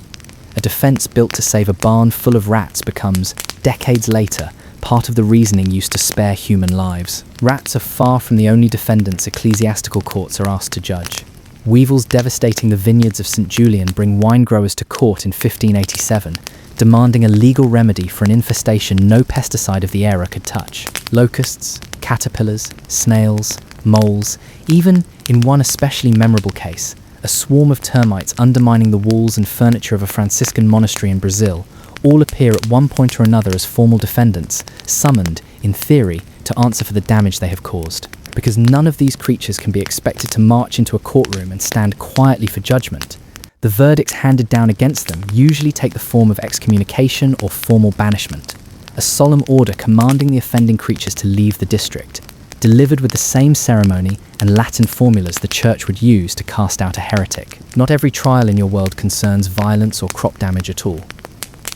A defence built to save a barn full of rats becomes, decades later, part of the reasoning used to spare human lives. Rats are far from the only defendants ecclesiastical courts are asked to judge. Weevils devastating the vineyards of St. Julian bring wine growers to court in 1587, demanding a legal remedy for an infestation no pesticide of the era could touch. Locusts, caterpillars, snails, moles, even, in one especially memorable case, a swarm of termites undermining the walls and furniture of a Franciscan monastery in Brazil, all appear at one point or another as formal defendants, summoned, in theory, to answer for the damage they have caused. Because none of these creatures can be expected to march into a courtroom and stand quietly for judgment, the verdicts handed down against them usually take the form of excommunication or formal banishment, a solemn order commanding the offending creatures to leave the district, delivered with the same ceremony and Latin formulas the church would use to cast out a heretic. Not every trial in your world concerns violence or crop damage at all.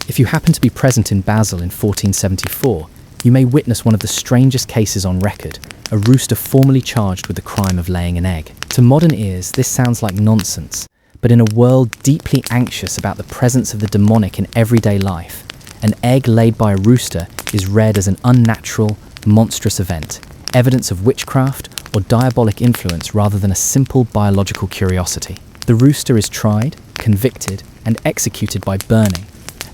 If you happen to be present in Basel in 1474, you may witness one of the strangest cases on record, a rooster formally charged with the crime of laying an egg. To modern ears, this sounds like nonsense, but in a world deeply anxious about the presence of the demonic in everyday life, an egg laid by a rooster is read as an unnatural, monstrous event, evidence of witchcraft or diabolic influence rather than a simple biological curiosity. The rooster is tried, convicted, and executed by burning,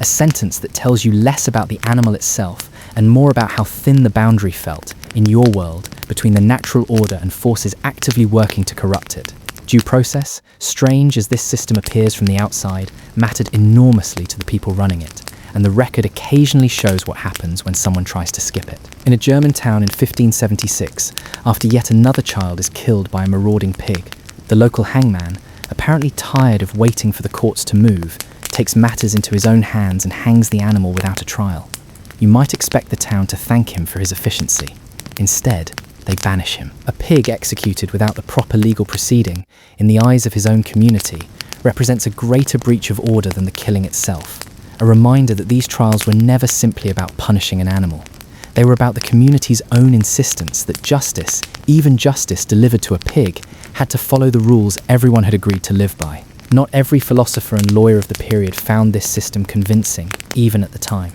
a sentence that tells you less about the animal itself and more about how thin the boundary felt, in your world, between the natural order and forces actively working to corrupt it. Due process, strange as this system appears from the outside, mattered enormously to the people running it, and the record occasionally shows what happens when someone tries to skip it. In a German town in 1576, after yet another child is killed by a marauding pig, the local hangman, apparently tired of waiting for the courts to move, takes matters into his own hands and hangs the animal without a trial. You might expect the town to thank him for his efficiency. Instead, they banish him. A pig executed without the proper legal proceeding, in the eyes of his own community, represents a greater breach of order than the killing itself. A reminder that these trials were never simply about punishing an animal. They were about the community's own insistence that justice, even justice delivered to a pig, had to follow the rules everyone had agreed to live by. Not every philosopher and lawyer of the period found this system convincing, even at the time.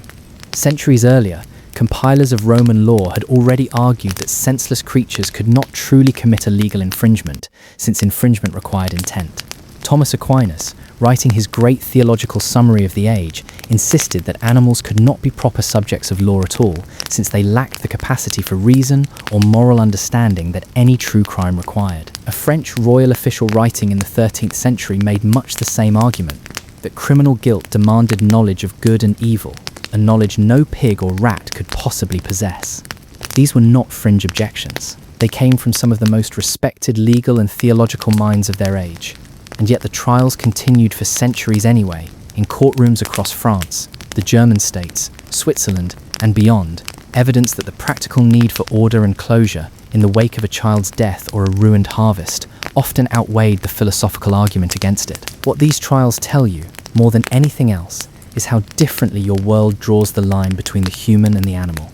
Centuries earlier, compilers of Roman law had already argued that senseless creatures could not truly commit a legal infringement, since infringement required intent. Thomas Aquinas, writing his great theological summary of the age, insisted that animals could not be proper subjects of law at all, since they lacked the capacity for reason or moral understanding that any true crime required. A French royal official writing in the 13th century made much the same argument, that criminal guilt demanded knowledge of good and evil, a knowledge no pig or rat could possibly possess. These were not fringe objections. They came from some of the most respected legal and theological minds of their age. And yet the trials continued for centuries anyway, in courtrooms across France, the German states, Switzerland, and beyond, evidence that the practical need for order and closure in the wake of a child's death or a ruined harvest often outweighed the philosophical argument against it. What these trials tell you, more than anything else, is how differently your world draws the line between the human and the animal.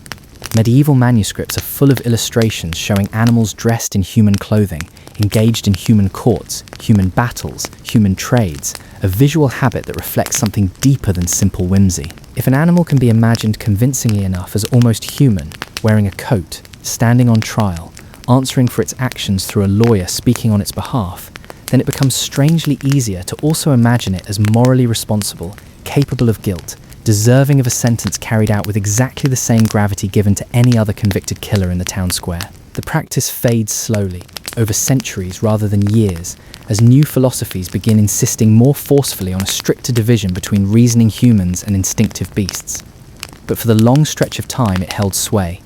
Medieval manuscripts are full of illustrations showing animals dressed in human clothing, engaged in human courts, human battles, human trades, a visual habit that reflects something deeper than simple whimsy. If an animal can be imagined convincingly enough as almost human, wearing a coat, standing on trial, answering for its actions through a lawyer speaking on its behalf, then it becomes strangely easier to also imagine it as morally responsible, capable of guilt, deserving of a sentence carried out with exactly the same gravity given to any other convicted killer in the town square. The practice fades slowly, over centuries rather than years, as new philosophies begin insisting more forcefully on a stricter division between reasoning humans and instinctive beasts. But for the long stretch of time it held sway.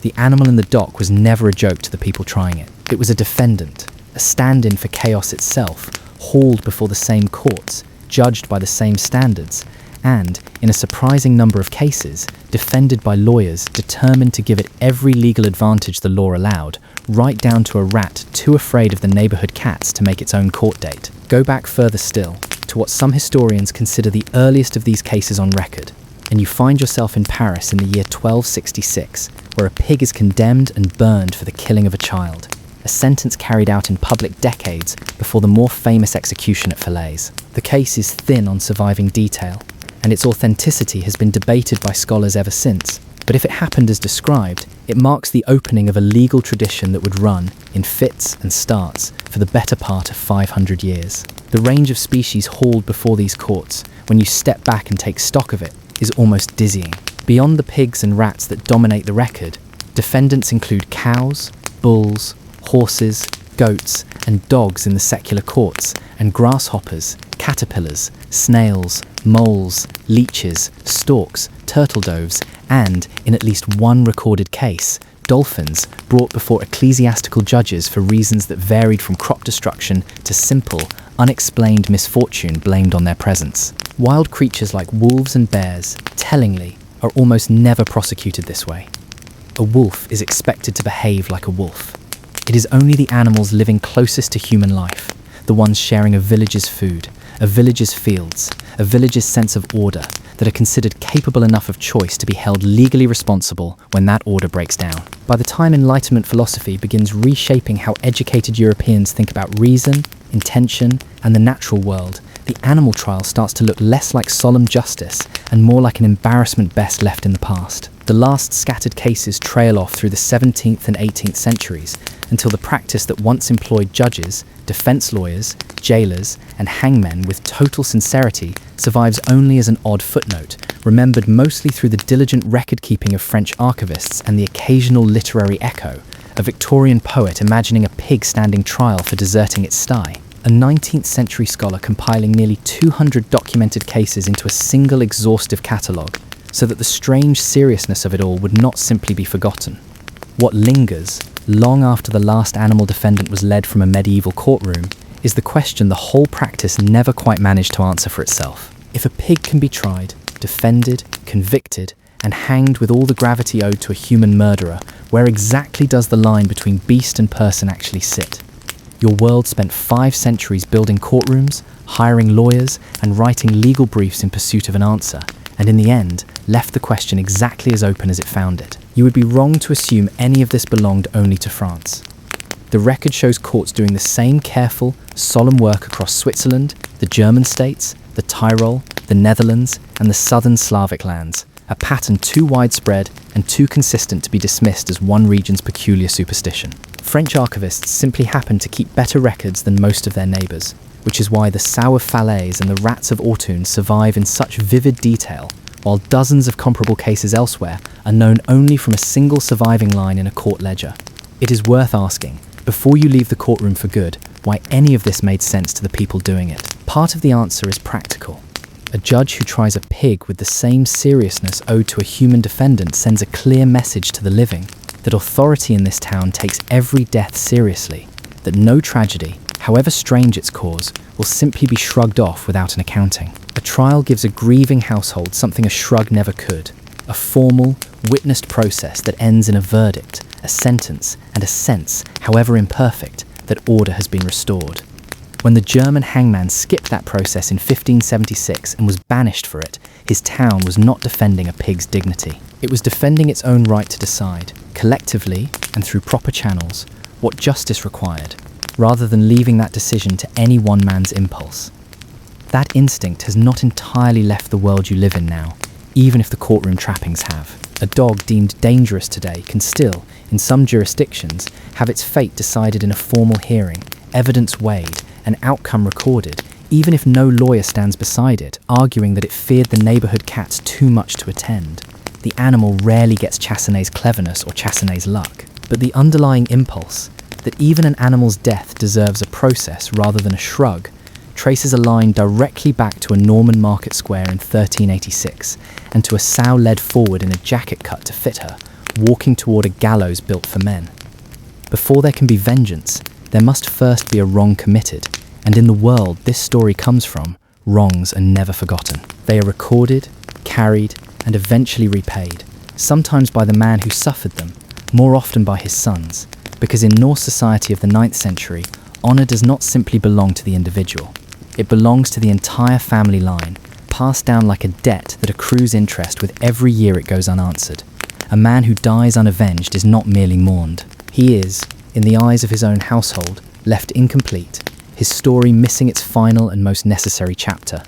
The animal in the dock was never a joke to the people trying it. It was a defendant, a stand-in for chaos itself, hauled before the same courts, judged by the same standards, and, in a surprising number of cases, defended by lawyers determined to give it every legal advantage the law allowed, right down to a rat too afraid of the neighbourhood cats to make its own court date. Go back further still, to what some historians consider the earliest of these cases on record, and you find yourself in Paris in the year 1266, where a pig is condemned and burned for the killing of a child, a sentence carried out in public decades before the more famous execution at Falaise. The case is thin on surviving detail, and its authenticity has been debated by scholars ever since. But if it happened as described, it marks the opening of a legal tradition that would run, in fits and starts, for the better part of 500 years. The range of species hauled before these courts, when you step back and take stock of it, is almost dizzying. Beyond the pigs and rats that dominate the record, defendants include cows, bulls, horses, goats, and dogs in the secular courts, and grasshoppers, caterpillars, snails, moles, leeches, storks, turtle doves, and, in at least one recorded case, dolphins brought before ecclesiastical judges for reasons that varied from crop destruction to simple, unexplained misfortune blamed on their presence. Wild creatures like wolves and bears, tellingly, are almost never prosecuted this way. A wolf is expected to behave like a wolf. It is only the animals living closest to human life, the ones sharing a village's food, a village's fields, a village's sense of order, that are considered capable enough of choice to be held legally responsible when that order breaks down. By the time Enlightenment philosophy begins reshaping how educated Europeans think about reason, intention, and the natural world, the animal trial starts to look less like solemn justice and more like an embarrassment best left in the past. The last scattered cases trail off through the 17th and 18th centuries until the practice that once employed judges, defense lawyers, jailers, and hangmen with total sincerity survives only as an odd footnote, remembered mostly through the diligent record-keeping of French archivists and the occasional literary echo, a Victorian poet imagining a pig standing trial for deserting its sty. A 19th century scholar compiling nearly 200 documented cases into a single exhaustive catalogue, so that the strange seriousness of it all would not simply be forgotten. What lingers, long after the last animal defendant was led from a medieval courtroom, is the question the whole practice never quite managed to answer for itself. If a pig can be tried, defended, convicted, and hanged with all the gravity owed to a human murderer, where exactly does the line between beast and person actually sit? Your world spent 5 centuries building courtrooms, hiring lawyers, and writing legal briefs in pursuit of an answer, and in the end, left the question exactly as open as it found it. You would be wrong to assume any of this belonged only to France. The record shows courts doing the same careful, solemn work across Switzerland, the German states, the Tyrol, the Netherlands, and the southern Slavic lands, a pattern too widespread and too consistent to be dismissed as one region's peculiar superstition. French archivists simply happen to keep better records than most of their neighbours, which is why the sow of Falaise and the rats of Autun survive in such vivid detail, while dozens of comparable cases elsewhere are known only from a single surviving line in a court ledger. It is worth asking, before you leave the courtroom for good, why any of this made sense to the people doing it. Part of the answer is practical. A judge who tries a pig with the same seriousness owed to a human defendant sends a clear message to the living that authority in this town takes every death seriously, that no tragedy, however strange its cause, will simply be shrugged off without an accounting. A trial gives a grieving household something a shrug never could, a formal, witnessed process that ends in a verdict, a sentence, and a sense, however imperfect, that order has been restored. When the German hangman skipped that process in 1576 and was banished for it, his town was not defending a pig's dignity. It was defending its own right to decide, collectively and through proper channels, what justice required, rather than leaving that decision to any one man's impulse. That instinct has not entirely left the world you live in now, even if the courtroom trappings have. A dog deemed dangerous today can still, in some jurisdictions, have its fate decided in a formal hearing, evidence weighed, an outcome recorded, even if no lawyer stands beside it, arguing that it feared the neighbourhood cats too much to attend. The animal rarely gets Chassenet's cleverness or Chassenet's luck, but the underlying impulse, that even an animal's death deserves a process rather than a shrug, traces a line directly back to a Norman market square in 1386, and to a sow led forward in a jacket cut to fit her, walking toward a gallows built for men. Before there can be vengeance, there must first be a wrong committed, and in the world this story comes from, wrongs are never forgotten. They are recorded, carried, and eventually repaid, sometimes by the man who suffered them, more often by his sons, because in Norse society of the 9th century, honour does not simply belong to the individual. It belongs to the entire family line, passed down like a debt that accrues interest with every year it goes unanswered. A man who dies unavenged is not merely mourned. He is, in the eyes of his own household, left incomplete, his story missing its final and most necessary chapter.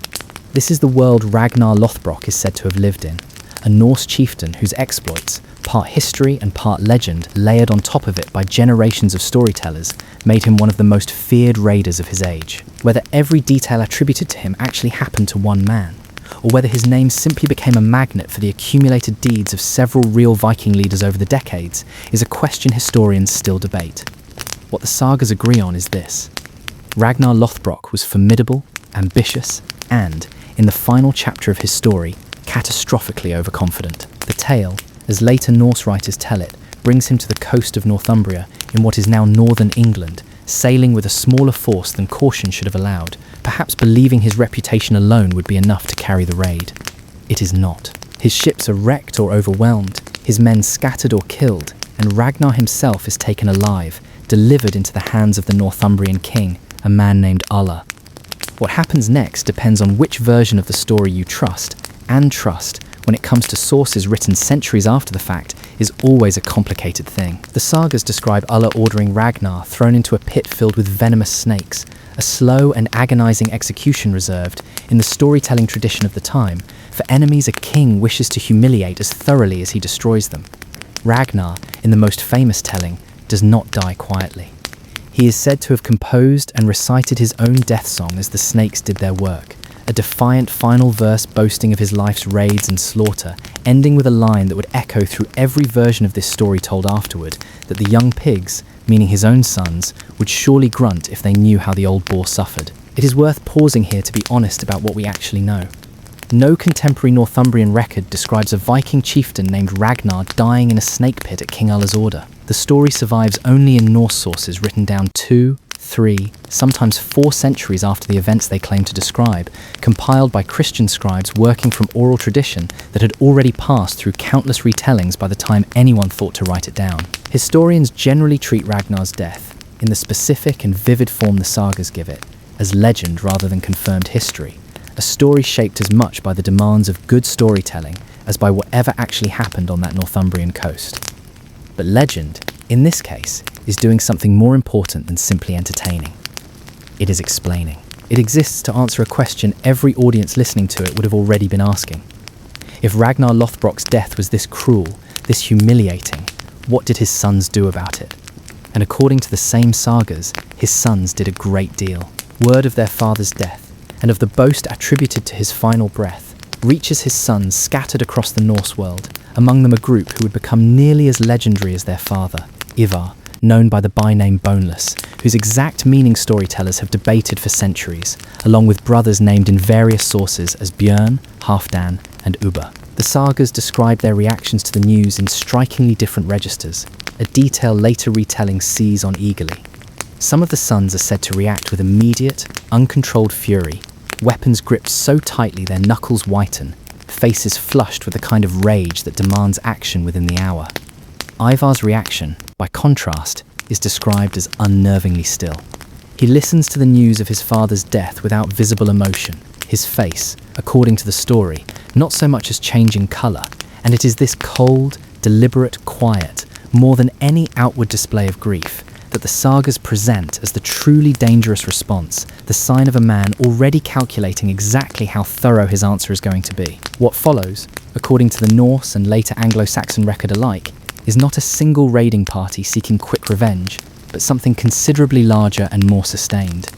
This is the world Ragnar Lothbrok is said to have lived in, a Norse chieftain whose exploits, part history and part legend layered on top of it by generations of storytellers, made him one of the most feared raiders of his age. Whether every detail attributed to him actually happened to one man, or whether his name simply became a magnet for the accumulated deeds of several real Viking leaders over the decades, is a question historians still debate. What the sagas agree on is this: Ragnar Lothbrok was formidable, ambitious, and, in the final chapter of his story, catastrophically overconfident. The tale, as later Norse writers tell it, brings him to the coast of Northumbria in what is now northern England, sailing with a smaller force than caution should have allowed, perhaps believing his reputation alone would be enough to carry the raid. It is not. His ships are wrecked or overwhelmed, his men scattered or killed, and Ragnar himself is taken alive, delivered into the hands of the Northumbrian king, a man named Ulla. What happens next depends on which version of the story you trust, and trust, when it comes to sources written centuries after the fact, is always a complicated thing. The sagas describe Ulla ordering Ragnar thrown into a pit filled with venomous snakes, a slow and agonising execution reserved, in the storytelling tradition of the time, for enemies a king wishes to humiliate as thoroughly as he destroys them. Ragnar, in the most famous telling, does not die quietly. He is said to have composed and recited his own death song as the snakes did their work, a defiant final verse boasting of his life's raids and slaughter, ending with a line that would echo through every version of this story told afterward, that the young pigs, meaning his own sons, would surely grunt if they knew how the old boar suffered. It is worth pausing here to be honest about what we actually know. No contemporary Northumbrian record describes a Viking chieftain named Ragnar dying in a snake pit at King Ulla's order. The story survives only in Norse sources written down 2, 3, sometimes 4 centuries after the events they claim to describe, compiled by Christian scribes working from oral tradition that had already passed through countless retellings by the time anyone thought to write it down. Historians generally treat Ragnar's death, in the specific and vivid form the sagas give it, as legend rather than confirmed history, a story shaped as much by the demands of good storytelling as by whatever actually happened on that Northumbrian coast. But legend, in this case, is doing something more important than simply entertaining. It is explaining. It exists to answer a question every audience listening to it would have already been asking. If Ragnar Lothbrok's death was this cruel, this humiliating, what did his sons do about it? And according to the same sagas, his sons did a great deal. word of their father's death, and of the boast attributed to his final breath, reaches his sons scattered across the Norse world, among them a group who would become nearly as legendary as their father, Ivar, known by the byname Boneless, whose exact meaning storytellers have debated for centuries, along with brothers named in various sources as Björn, Halfdan, and Ubba. The sagas describe their reactions to the news in strikingly different registers, a detail later retelling sees on eagerly. Some of the sons are said to react with immediate, uncontrolled fury, weapons gripped so tightly their knuckles whiten, faces flushed with the kind of rage that demands action within the hour. Ivar's reaction, by contrast, is described as unnervingly still. He listens to the news of his father's death without visible emotion, his face, according to the story, not so much as changing colour, and it is this cold, deliberate quiet, more than any outward display of grief, that the sagas present as the truly dangerous response, the sign of a man already calculating exactly how thorough his answer is going to be. What follows, according to the Norse and later Anglo-Saxon record alike, is not a single raiding party seeking quick revenge, but something considerably larger and more sustained.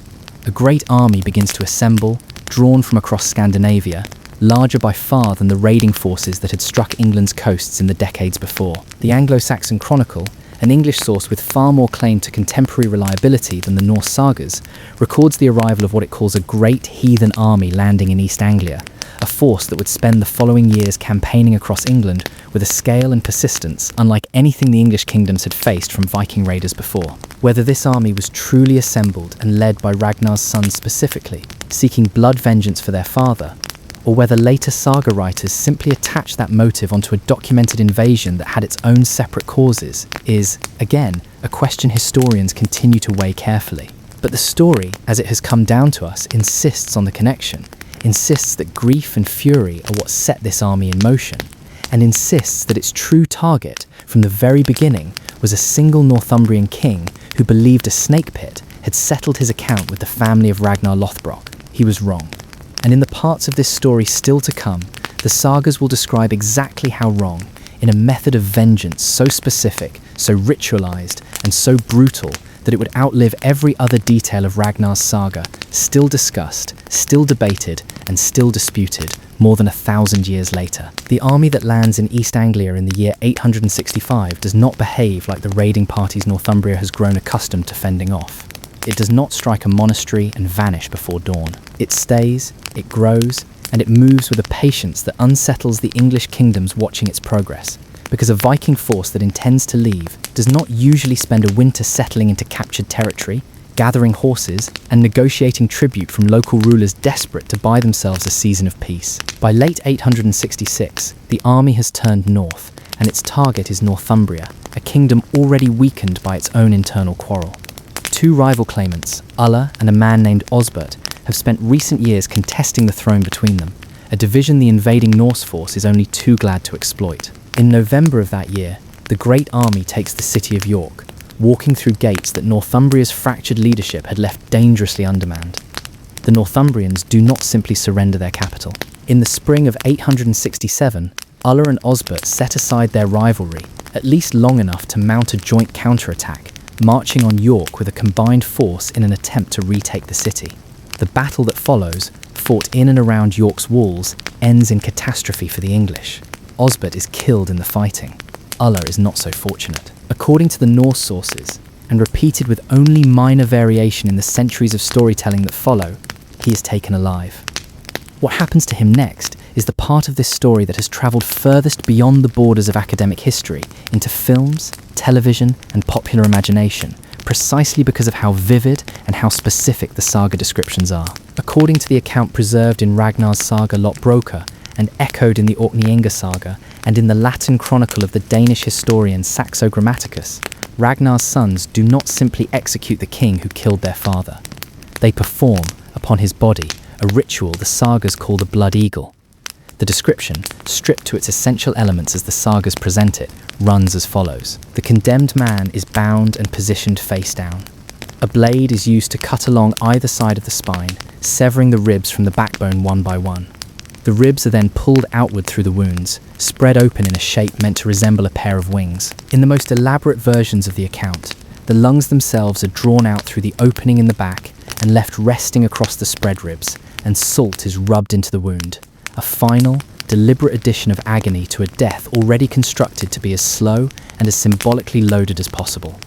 A great army begins to assemble, drawn from across Scandinavia, larger by far than the raiding forces that had struck England's coasts in the decades before. The Anglo-Saxon Chronicle, an English source with far more claim to contemporary reliability than the Norse sagas, records the arrival of what it calls a great heathen army landing in East Anglia, a force that would spend the following years campaigning across England with a scale and persistence unlike anything the English kingdoms had faced from Viking raiders before. Whether this army was truly assembled and led by Ragnar's sons specifically, seeking blood vengeance for their father, or whether later saga writers simply attached that motive onto a documented invasion that had its own separate causes, is, again, a question historians continue to weigh carefully. But the story, as it has come down to us, insists on the connection, insists that grief and fury are what set this army in motion, and insists that its true target, from the very beginning, was a single Northumbrian king who believed a snake pit had settled his account with the family of Ragnar Lothbrok. He was wrong. And in the parts of this story still to come, the sagas will describe exactly how wrong, in a method of vengeance so specific, so ritualized, and so brutal that it would outlive every other detail of Ragnar's saga, still discussed, still debated, and still disputed, more than 1,000 years later. The army that lands in East Anglia in the year 865 does not behave like the raiding parties Northumbria has grown accustomed to fending off. It does not strike a monastery and vanish before dawn. It stays, it grows, and it moves with a patience that unsettles the English kingdoms watching its progress, because a Viking force that intends to leave does not usually spend a winter settling into captured territory, gathering horses, and negotiating tribute from local rulers desperate to buy themselves a season of peace. By late 866, the army has turned north, and its target is Northumbria, a kingdom already weakened by its own internal quarrel. Two rival claimants, Ulla and a man named Osbert, have spent recent years contesting the throne between them, a division the invading Norse force is only too glad to exploit. In November of that year, the great army takes the city of York, walking through gates that Northumbria's fractured leadership had left dangerously undermanned. The Northumbrians do not simply surrender their capital. In the spring of 867, Ulla and Osbert set aside their rivalry, at least long enough to mount a joint counterattack, marching on York with a combined force in an attempt to retake the city. The battle that follows, fought in and around York's walls, ends in catastrophe for the English. Osbert is killed in the fighting. Ulla is not so fortunate. According to the Norse sources, and repeated with only minor variation in the centuries of storytelling that follow, he is taken alive. What happens to him next is the part of this story that has travelled furthest beyond the borders of academic history into films, television, and popular imagination, precisely because of how vivid and how specific the saga descriptions are. According to the account preserved in Ragnar's saga Lotbroka and echoed in the Orkneyinga saga and in the Latin chronicle of the Danish historian Saxo Grammaticus, Ragnar's sons do not simply execute the king who killed their father. They perform, upon his body, a ritual the sagas call the Blood Eagle. The description, stripped to its essential elements as the sagas present it, runs as follows. The condemned man is bound and positioned face down. A blade is used to cut along either side of the spine, severing the ribs from the backbone one by one. The ribs are then pulled outward through the wounds, spread open in a shape meant to resemble a pair of wings. In the most elaborate versions of the account, the lungs themselves are drawn out through the opening in the back and left resting across the spread ribs, and salt is rubbed into the wound. A final, deliberate addition of agony to a death already constructed to be as slow and as symbolically loaded as possible.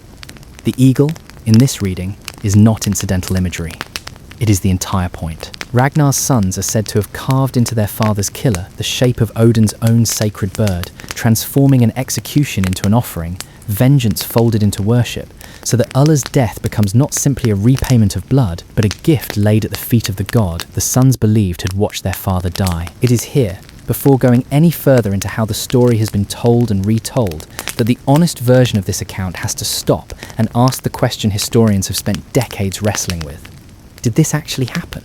The eagle, in this reading, is not incidental imagery. It is the entire point. Ragnar's sons are said to have carved into their father's killer the shape of Odin's own sacred bird, transforming an execution into an offering, vengeance folded into worship, so that Ulla's death becomes not simply a repayment of blood, but a gift laid at the feet of the god the sons believed had watched their father die. It is here, before going any further into how the story has been told and retold, that the honest version of this account has to stop and ask the question historians have spent decades wrestling with. Did this actually happen?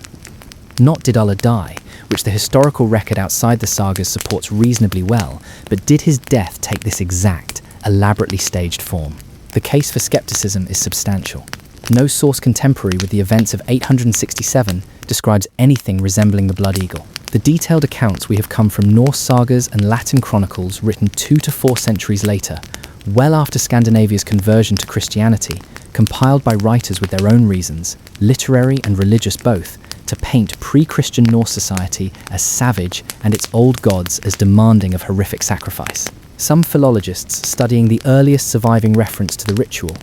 Not did Ulla die, which the historical record outside the sagas supports reasonably well, but did his death take this exact, elaborately staged form? The case for skepticism is substantial. No source contemporary with the events of 867 describes anything resembling the Blood Eagle. The detailed accounts we have come from Norse sagas and Latin chronicles written 2 to 4 centuries later, well after Scandinavia's conversion to Christianity, compiled by writers with their own reasons, literary and religious both, to paint pre-Christian Norse society as savage and its old gods as demanding of horrific sacrifice. Some philologists studying the earliest surviving reference to the ritual,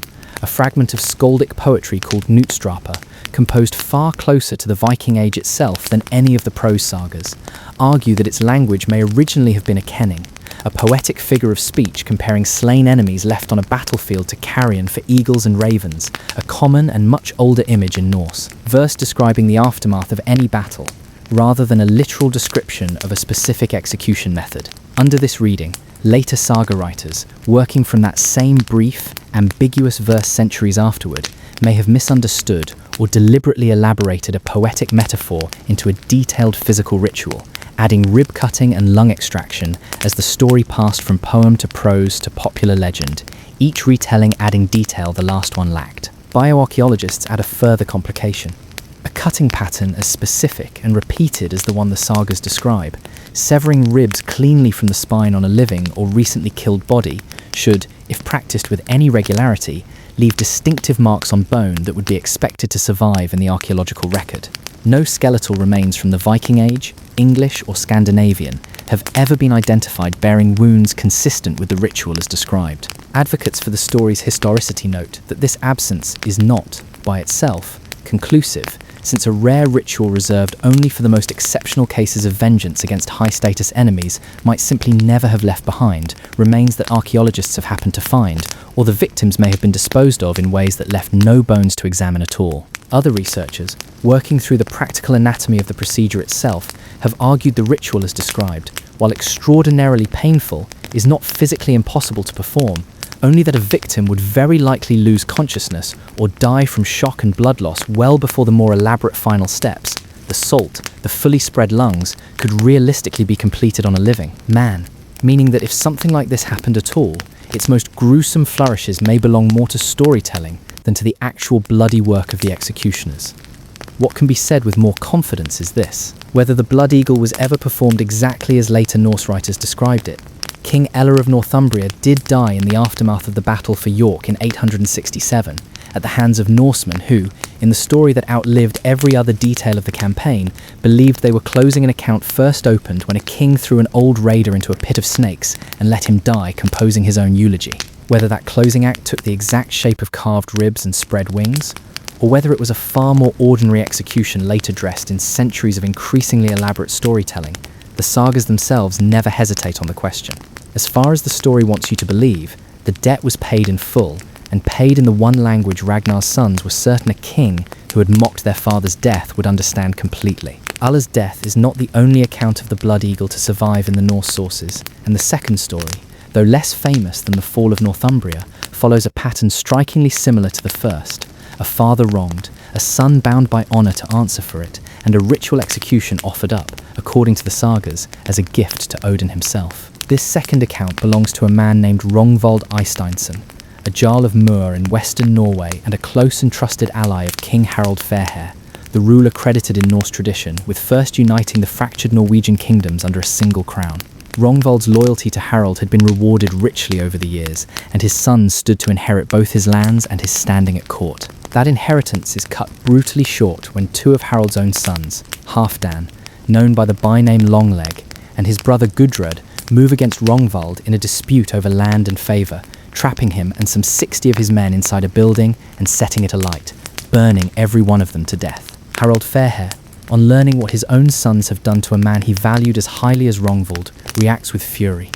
a fragment of skaldic poetry called Knutstrapa, composed far closer to the Viking Age itself than any of the prose sagas, argue that its language may originally have been a kenning, a poetic figure of speech comparing slain enemies left on a battlefield to carrion for eagles and ravens, a common and much older image in Norse, verse describing the aftermath of any battle, rather than a literal description of a specific execution method. Under this reading, later saga writers, working from that same brief, ambiguous verse centuries afterward, may have misunderstood or deliberately elaborated a poetic metaphor into a detailed physical ritual, adding rib cutting and lung extraction as the story passed from poem to prose to popular legend, each retelling adding detail the last one lacked. Bioarchaeologists add a further complication. A cutting pattern as specific and repeated as the one the sagas describe, severing ribs cleanly from the spine on a living or recently killed body, should, if practiced with any regularity, leave distinctive marks on bone that would be expected to survive in the archaeological record. No skeletal remains from the Viking Age, English or Scandinavian have ever been identified bearing wounds consistent with the ritual as described. Advocates for the story's historicity note that this absence is not, by itself, conclusive, since a rare ritual reserved only for the most exceptional cases of vengeance against high-status enemies might simply never have left behind, remains that archaeologists have happened to find, or the victims may have been disposed of in ways that left no bones to examine at all. Other researchers, working through the practical anatomy of the procedure itself, have argued the ritual as described, while extraordinarily painful, is not physically impossible to perform, only that a victim would very likely lose consciousness or die from shock and blood loss well before the more elaborate final steps, the salt, the fully spread lungs, could realistically be completed on a living man, meaning that if something like this happened at all, its most gruesome flourishes may belong more to storytelling than to the actual bloody work of the executioners. What can be said with more confidence is this: whether the Blood Eagle was ever performed exactly as later Norse writers described it. King Ella of Northumbria did die in the aftermath of the battle for York in 867, at the hands of Norsemen who, in the story that outlived every other detail of the campaign, believed they were closing an account first opened when a king threw an old raider into a pit of snakes and let him die composing his own eulogy. Whether that closing act took the exact shape of carved ribs and spread wings, or whether it was a far more ordinary execution later dressed in centuries of increasingly elaborate storytelling, the sagas themselves never hesitate on the question. As far as the story wants you to believe, the debt was paid in full, and paid in the one language Ragnar's sons were certain a king who had mocked their father's death would understand completely. Ulla's death is not the only account of the Blood Eagle to survive in the Norse sources, and the second story, though less famous than the fall of Northumbria, follows a pattern strikingly similar to the first: a father wronged, a son bound by honour to answer for it, and a ritual execution offered up, according to the sagas, as a gift to Odin himself. This second account belongs to a man named Rongvald Eysteinsson, a Jarl of Mur in western Norway and a close and trusted ally of King Harald Fairhair, the ruler credited in Norse tradition with first uniting the fractured Norwegian kingdoms under a single crown. Rongvald's loyalty to Harald had been rewarded richly over the years, and his sons stood to inherit both his lands and his standing at court. That inheritance is cut brutally short when two of Harald's own sons, Halfdan, known by the byname Longleg, and his brother Gudrud move against Rongvald in a dispute over land and favour, trapping him and some 60 of his men inside a building and setting it alight, burning every one of them to death. Harald Fairhair, on learning what his own sons have done to a man he valued as highly as Rongvald, reacts with fury.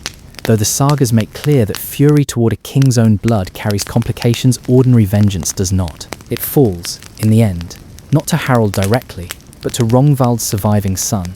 Though the sagas make clear that fury toward a king's own blood carries complications ordinary vengeance does not. It falls, in the end, not to Harald directly, but to Rongvald's surviving son,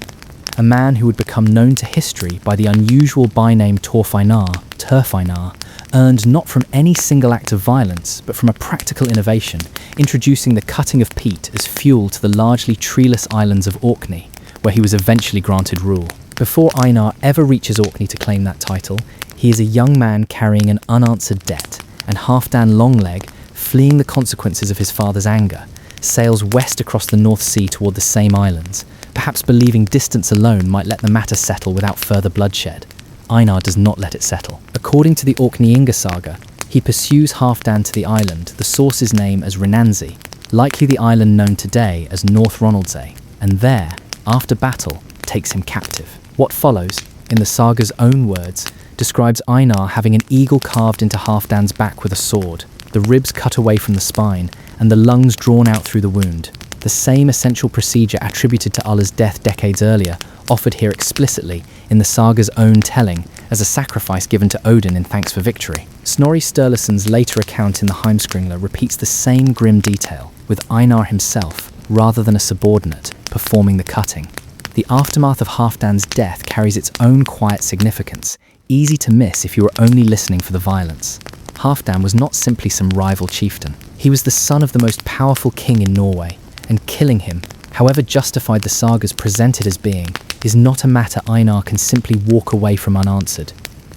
a man who would become known to history by the unusual byname Turfeinar, earned not from any single act of violence, but from a practical innovation, introducing the cutting of peat as fuel to the largely treeless islands of Orkney, where he was eventually granted rule. Before Einar ever reaches Orkney to claim that title, he is a young man carrying an unanswered debt, and Halfdan Longleg, fleeing the consequences of his father's anger, sails west across the North Sea toward the same islands, perhaps believing distance alone might let the matter settle without further bloodshed. Einar does not let it settle. According to the Orkney Inga saga, he pursues Halfdan to the island the sources name as Renansi, likely the island known today as North Ronaldsay, and there, after battle, takes him captive. What follows, in the saga's own words, describes Einar having an eagle carved into Halfdan's back with a sword, the ribs cut away from the spine, and the lungs drawn out through the wound. The same essential procedure attributed to Ulla's death decades earlier, offered here explicitly in the saga's own telling as a sacrifice given to Odin in thanks for victory. Snorri Sturluson's later account in the Heimskringla repeats the same grim detail, with Einar himself, rather than a subordinate, performing the cutting. The aftermath of Halfdan's death carries its own quiet significance, easy to miss if you were only listening for the violence. Halfdan was not simply some rival chieftain. He was the son of the most powerful king in Norway, and killing him, however justified the sagas present it as being, is not a matter Einar can simply walk away from unanswered.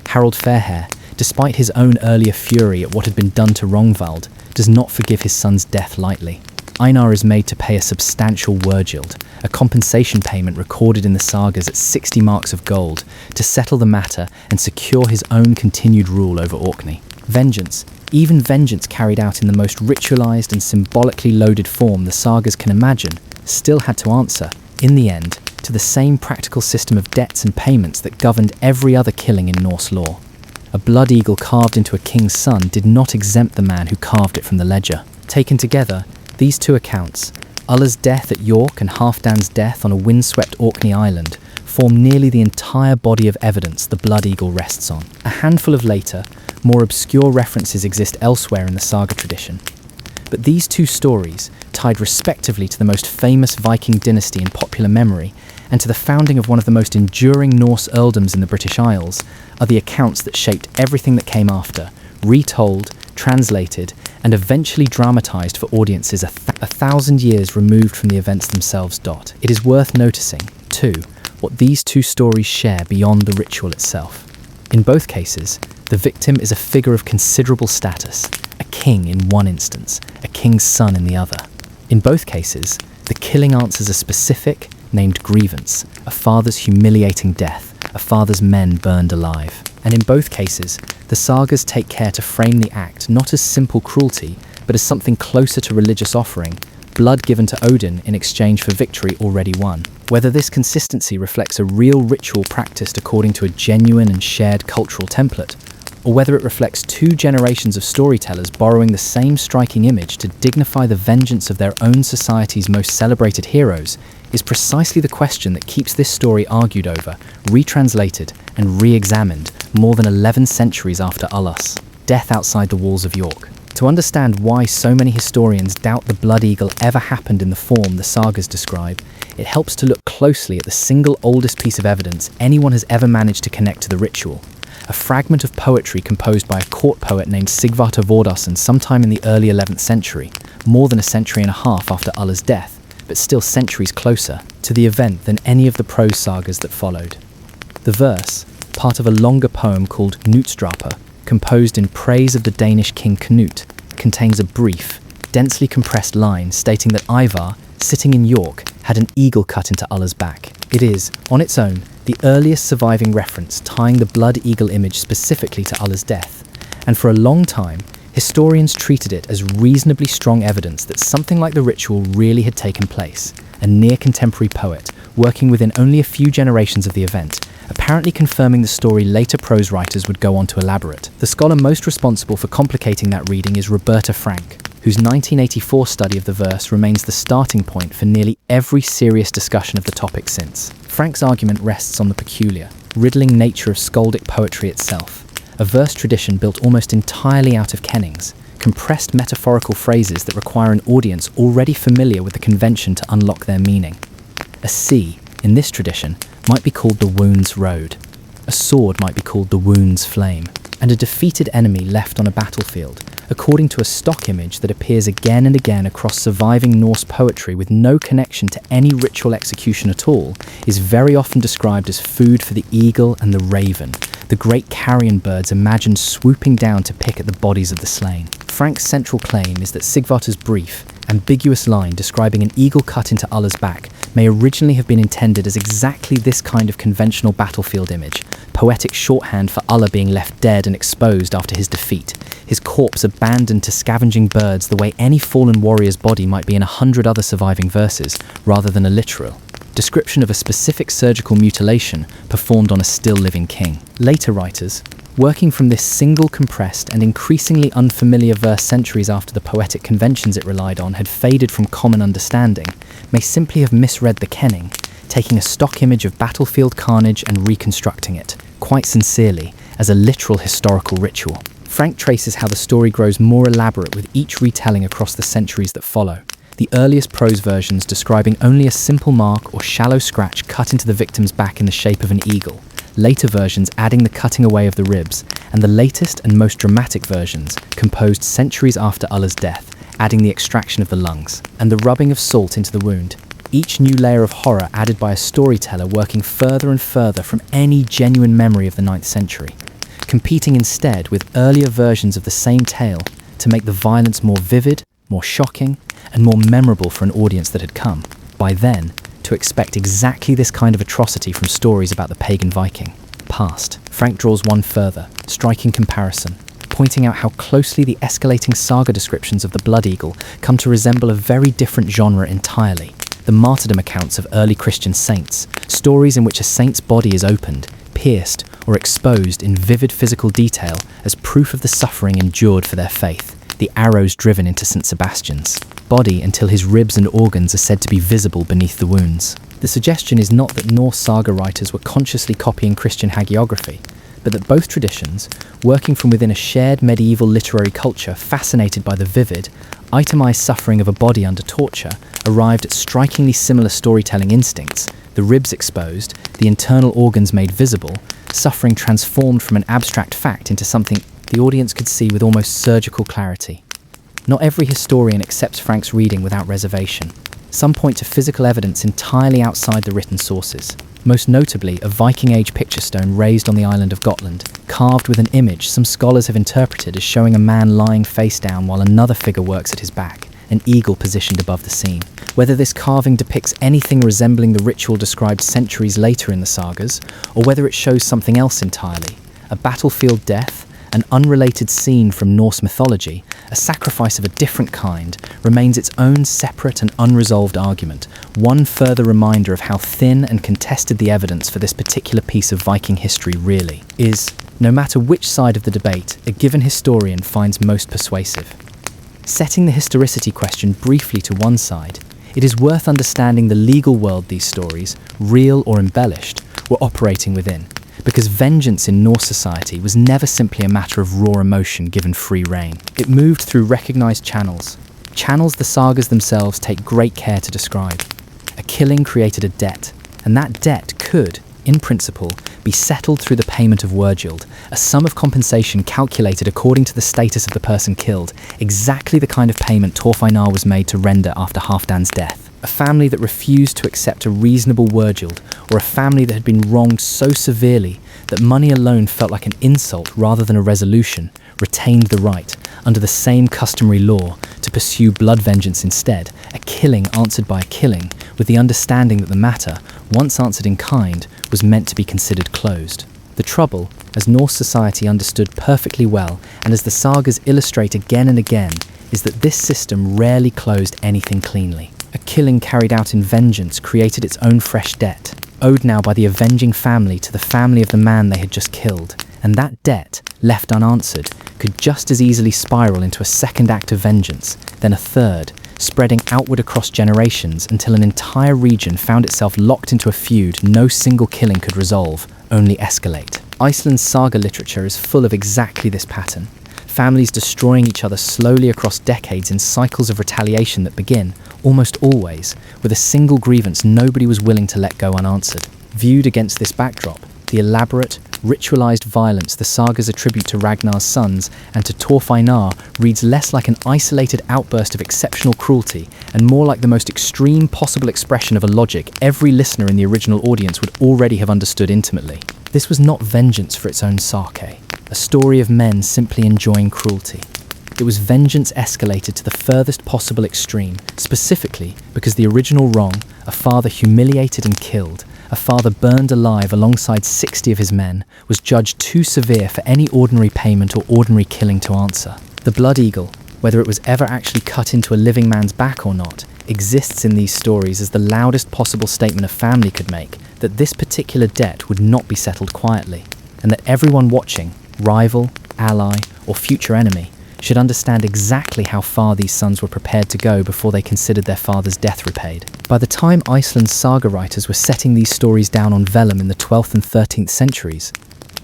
Harald Fairhair, despite his own earlier fury at what had been done to Rongvald, does not forgive his son's death lightly. Einar is made to pay a substantial wyrgild, a compensation payment recorded in the sagas at 60 marks of gold, to settle the matter and secure his own continued rule over Orkney. Vengeance, even vengeance carried out in the most ritualized and symbolically loaded form the sagas can imagine, still had to answer, in the end, to the same practical system of debts and payments that governed every other killing in Norse law. A blood eagle carved into a king's son did not exempt the man who carved it from the ledger. Taken together, these two accounts, Ulla's death at York and Halfdan's death on a windswept Orkney island, form nearly the entire body of evidence the blood eagle rests on. A handful of later, more obscure references exist elsewhere in the saga tradition. But these two stories, tied respectively to the most famous Viking dynasty in popular memory and to the founding of one of the most enduring Norse earldoms in the British Isles, are the accounts that shaped everything that came after, retold, translated, and eventually dramatised for audiences a thousand years removed from the events themselves. It is worth noticing, too, what these two stories share beyond the ritual itself. In both cases, the victim is a figure of considerable status, a king in one instance, a king's son in the other. In both cases, the killing answers a specific, named grievance, a father's humiliating death, a father's men burned alive. And in both cases, the sagas take care to frame the act not as simple cruelty, but as something closer to religious offering, blood given to Odin in exchange for victory already won. Whether this consistency reflects a real ritual practiced according to a genuine and shared cultural template, or whether it reflects two generations of storytellers borrowing the same striking image to dignify the vengeance of their own society's most celebrated heroes, is precisely the question that keeps this story argued over, retranslated, and re-examined more than 11 centuries after Ullus, death outside the walls of York. To understand why so many historians doubt the blood eagle ever happened in the form the sagas describe, it helps to look closely at the single oldest piece of evidence anyone has ever managed to connect to the ritual, a fragment of poetry composed by a court poet named Sigvartur Vordarsson sometime in the early 11th century, more than a century and a half after Ulla's death, but still centuries closer to the event than any of the prose sagas that followed. The verse, part of a longer poem called Knutsdrapa, composed in praise of the Danish king Canute, contains a brief, densely compressed line stating that Ivar, sitting in York, had an eagle cut into Ulla's back. It is, on its own, the earliest surviving reference tying the blood eagle image specifically to Ulla's death, and for a long time, Historians treated it as reasonably strong evidence that something like the ritual really had taken place. A near-contemporary poet, working within only a few generations of the event, apparently confirming the story later prose writers would go on to elaborate. The scholar most responsible for complicating that reading is Roberta Frank, whose 1984 study of the verse remains the starting point for nearly every serious discussion of the topic since. Frank's argument rests on the peculiar, riddling nature of skaldic poetry itself, a verse tradition built almost entirely out of kennings, compressed metaphorical phrases that require an audience already familiar with the convention to unlock their meaning. A sea, in this tradition, might be called the wound's road. A sword might be called the wound's flame. And a defeated enemy left on a battlefield, according to a stock image that appears again and again across surviving Norse poetry with no connection to any ritual execution at all, is very often described as food for the eagle and the raven, the great carrion birds imagined swooping down to pick at the bodies of the slain. Frank's central claim is that Sigvarta's brief, ambiguous line describing an eagle cut into Ulla's back may originally have been intended as exactly this kind of conventional battlefield image, poetic shorthand for Ulla being left dead and exposed after his defeat, his corpse abandoned to scavenging birds the way any fallen warrior's body might be in 100 other surviving verses, rather than a literal description of a specific surgical mutilation performed on a still-living king. Later writers, working from this single compressed and increasingly unfamiliar verse centuries after the poetic conventions it relied on had faded from common understanding, may simply have misread the kenning, taking a stock image of battlefield carnage and reconstructing it, quite sincerely, as a literal historical ritual. Frank traces how the story grows more elaborate with each retelling across the centuries that follow. The earliest prose versions describing only a simple mark or shallow scratch cut into the victim's back in the shape of an eagle, later versions adding the cutting away of the ribs, and the latest and most dramatic versions, composed centuries after Ulla's death, adding the extraction of the lungs, and the rubbing of salt into the wound. Each new layer of horror added by a storyteller working further and further from any genuine memory of the 9th century, competing instead with earlier versions of the same tale to make the violence more vivid, more shocking, and more memorable for an audience that had come, by then, to expect exactly this kind of atrocity from stories about the pagan Viking. Past. Frank draws one further, striking comparison, pointing out how closely the escalating saga descriptions of the Blood Eagle come to resemble a very different genre entirely. The martyrdom accounts of early Christian saints, stories in which a saint's body is opened, pierced, or exposed in vivid physical detail as proof of the suffering endured for their faith. The arrows driven into St. Sebastian's body until his ribs and organs are said to be visible beneath the wounds. The suggestion is not that Norse saga writers were consciously copying Christian hagiography, but that both traditions, working from within a shared medieval literary culture fascinated by the vivid, itemized suffering of a body under torture, arrived at strikingly similar storytelling instincts, the ribs exposed, the internal organs made visible, suffering transformed from an abstract fact into something the audience could see with almost surgical clarity. Not every historian accepts Frank's reading without reservation. Some point to physical evidence entirely outside the written sources, most notably a Viking Age picture stone raised on the island of Gotland, carved with an image some scholars have interpreted as showing a man lying face down while another figure works at his back, an eagle positioned above the scene. Whether this carving depicts anything resembling the ritual described centuries later in the sagas, or whether it shows something else entirely, a battlefield death, an unrelated scene from Norse mythology, a sacrifice of a different kind, remains its own separate and unresolved argument, one further reminder of how thin and contested the evidence for this particular piece of Viking history really is, no matter which side of the debate a given historian finds most persuasive. Setting the historicity question briefly to one side, it is worth understanding the legal world these stories, real or embellished, were operating within, because vengeance in Norse society was never simply a matter of raw emotion given free rein. It moved through recognised channels the sagas themselves take great care to describe. A killing created a debt, and that debt could, in principle, be settled through the payment of wyrgild, a sum of compensation calculated according to the status of the person killed, exactly the kind of payment Torfeinar was made to render after Halfdan's death. A family that refused to accept a reasonable wyrgild, or a family that had been wronged so severely that money alone felt like an insult rather than a resolution, retained the right, under the same customary law, to pursue blood vengeance instead, a killing answered by a killing, with the understanding that the matter, once answered in kind, was meant to be considered closed. The trouble, as Norse society understood perfectly well, and as the sagas illustrate again and again, is that this system rarely closed anything cleanly. A killing carried out in vengeance created its own fresh debt, owed now by the avenging family to the family of the man they had just killed. And that debt, left unanswered, could just as easily spiral into a second act of vengeance, then a third, spreading outward across generations until an entire region found itself locked into a feud no single killing could resolve, only escalate. Iceland's saga literature is full of exactly this pattern. Families destroying each other slowly across decades in cycles of retaliation that begin, almost always, with a single grievance nobody was willing to let go unanswered. Viewed against this backdrop, the elaborate, ritualized violence the sagas attribute to Ragnar's sons and to Thor Einar reads less like an isolated outburst of exceptional cruelty and more like the most extreme possible expression of a logic every listener in the original audience would already have understood intimately. This was not vengeance for its own sake, a story of men simply enjoying cruelty. It was vengeance escalated to the furthest possible extreme, specifically because the original wrong, a father humiliated and killed, a father burned alive alongside 60 of his men, was judged too severe for any ordinary payment or ordinary killing to answer. The blood eagle, whether it was ever actually cut into a living man's back or not, exists in these stories as the loudest possible statement a family could make that this particular debt would not be settled quietly, and that everyone watching, rival, ally, or future enemy, should understand exactly how far these sons were prepared to go before they considered their father's death repaid. By the time Iceland's saga writers were setting these stories down on vellum in the 12th and 13th centuries,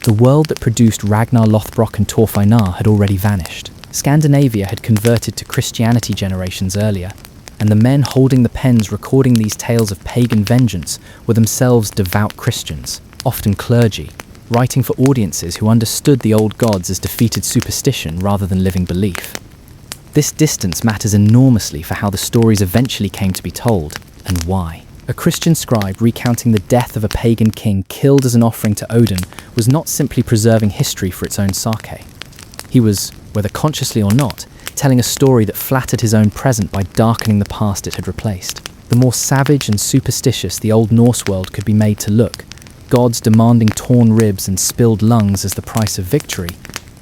the world that produced Ragnar Lothbrok and Thor Einar had already vanished. Scandinavia had converted to Christianity generations earlier, and the men holding the pens recording these tales of pagan vengeance were themselves devout Christians, often clergy, writing for audiences who understood the old gods as defeated superstition rather than living belief. This distance matters enormously for how the stories eventually came to be told, and why. A Christian scribe recounting the death of a pagan king killed as an offering to Odin was not simply preserving history for its own sake. He was, whether consciously or not, telling a story that flattered his own present by darkening the past it had replaced. The more savage and superstitious the Old Norse world could be made to look, gods demanding torn ribs and spilled lungs as the price of victory,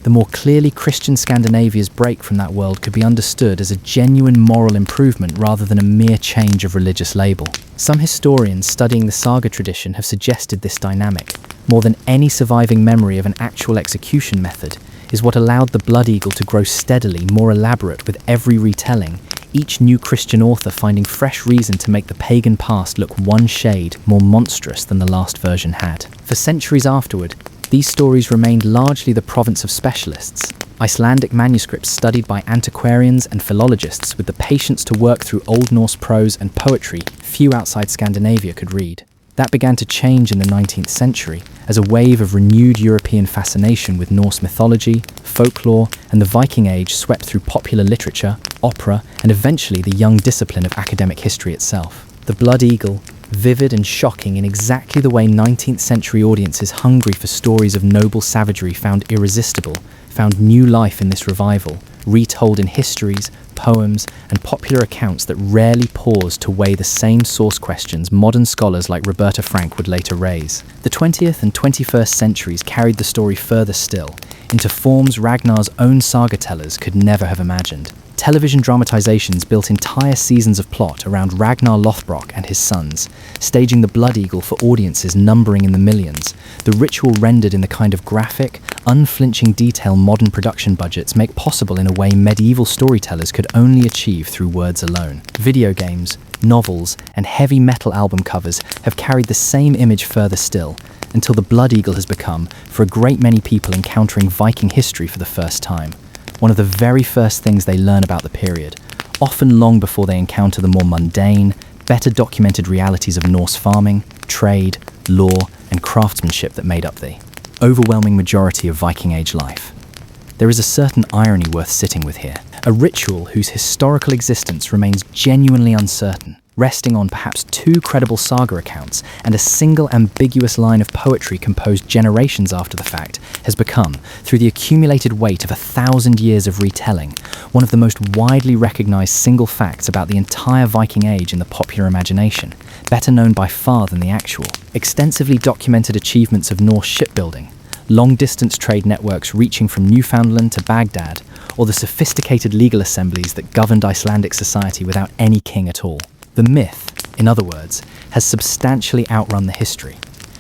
the more clearly Christian Scandinavia's break from that world could be understood as a genuine moral improvement rather than a mere change of religious label. Some historians studying the saga tradition have suggested this dynamic, more than any surviving memory of an actual execution method, is what allowed the blood eagle to grow steadily more elaborate with every retelling, each new Christian author finding fresh reason to make the pagan past look one shade more monstrous than the last version had. For centuries afterward, these stories remained largely the province of specialists, Icelandic manuscripts studied by antiquarians and philologists with the patience to work through Old Norse prose and poetry few outside Scandinavia could read. That began to change in the 19th century as a wave of renewed European fascination with Norse mythology, folklore, and the Viking Age swept through popular literature, opera, and eventually the young discipline of academic history itself. The Blood Eagle, vivid and shocking in exactly the way 19th century audiences hungry for stories of noble savagery found irresistible, found new life in this revival, retold in histories, poems, and popular accounts that rarely pause to weigh the same source questions modern scholars like Roberta Frank would later raise. The 20th and 21st centuries carried the story further still, into forms Ragnar's own saga tellers could never have imagined. Television dramatizations built entire seasons of plot around Ragnar Lothbrok and his sons, staging the Blood Eagle for audiences numbering in the millions, the ritual rendered in the kind of graphic, unflinching detail modern production budgets make possible in a way medieval storytellers could only achieve through words alone. Video games, novels, and heavy metal album covers have carried the same image further still, until the Blood Eagle has become, for a great many people encountering Viking history for the first time, one of the very first things they learn about the period, often long before they encounter the more mundane, better documented realities of Norse farming, trade, law, and craftsmanship that made up the overwhelming majority of Viking Age life. There is a certain irony worth sitting with here, a ritual whose historical existence remains genuinely uncertain, resting on perhaps two credible saga accounts and a single ambiguous line of poetry composed generations after the fact, has become, through the accumulated weight of 1,000 years of retelling, one of the most widely recognized single facts about the entire Viking Age in the popular imagination, better known by far than the actual. Extensively documented achievements of Norse shipbuilding, long-distance trade networks reaching from Newfoundland to Baghdad, or the sophisticated legal assemblies that governed Icelandic society without any king at all. The myth, in other words, has substantially outrun the history.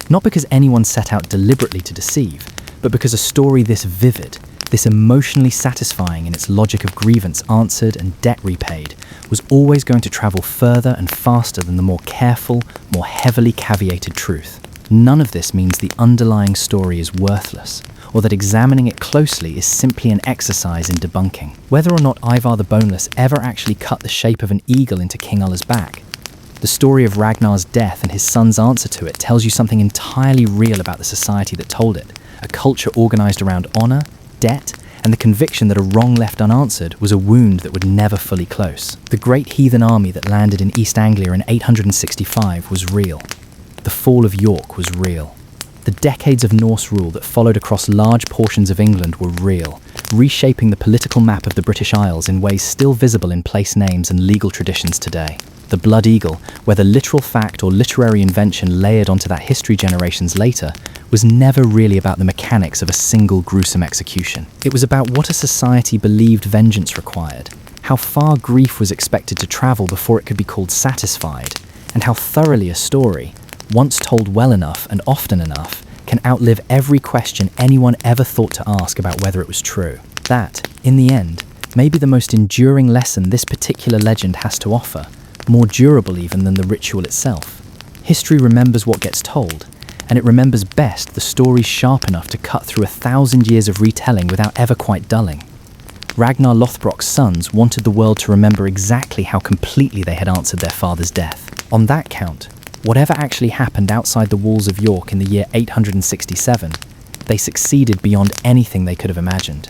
Not because anyone set out deliberately to deceive, but because a story this vivid, this emotionally satisfying in its logic of grievance answered and debt repaid, was always going to travel further and faster than the more careful, more heavily caveated truth. None of this means the underlying story is worthless, or that examining it closely is simply an exercise in debunking. Whether or not Ivar the Boneless ever actually cut the shape of an eagle into King Ulla's back, the story of Ragnar's death and his son's answer to it tells you something entirely real about the society that told it, a culture organised around honour, debt, and the conviction that a wrong left unanswered was a wound that would never fully close. The great heathen army that landed in East Anglia in 865 was real. The fall of York was real. The decades of Norse rule that followed across large portions of England were real, reshaping the political map of the British Isles in ways still visible in place names and legal traditions today. The Blood Eagle, whether literal fact or literary invention layered onto that history generations later, was never really about the mechanics of a single gruesome execution. It was about what a society believed vengeance required, how far grief was expected to travel before it could be called satisfied, and how thoroughly a story, once told well enough and often enough, can outlive every question anyone ever thought to ask about whether it was true. That, in the end, may be the most enduring lesson this particular legend has to offer, more durable even than the ritual itself. History remembers what gets told, and it remembers best the stories sharp enough to cut through 1,000 years of retelling without ever quite dulling. Ragnar Lothbrok's sons wanted the world to remember exactly how completely they had answered their father's death. On that count, whatever actually happened outside the walls of York in the year 867, they succeeded beyond anything they could have imagined.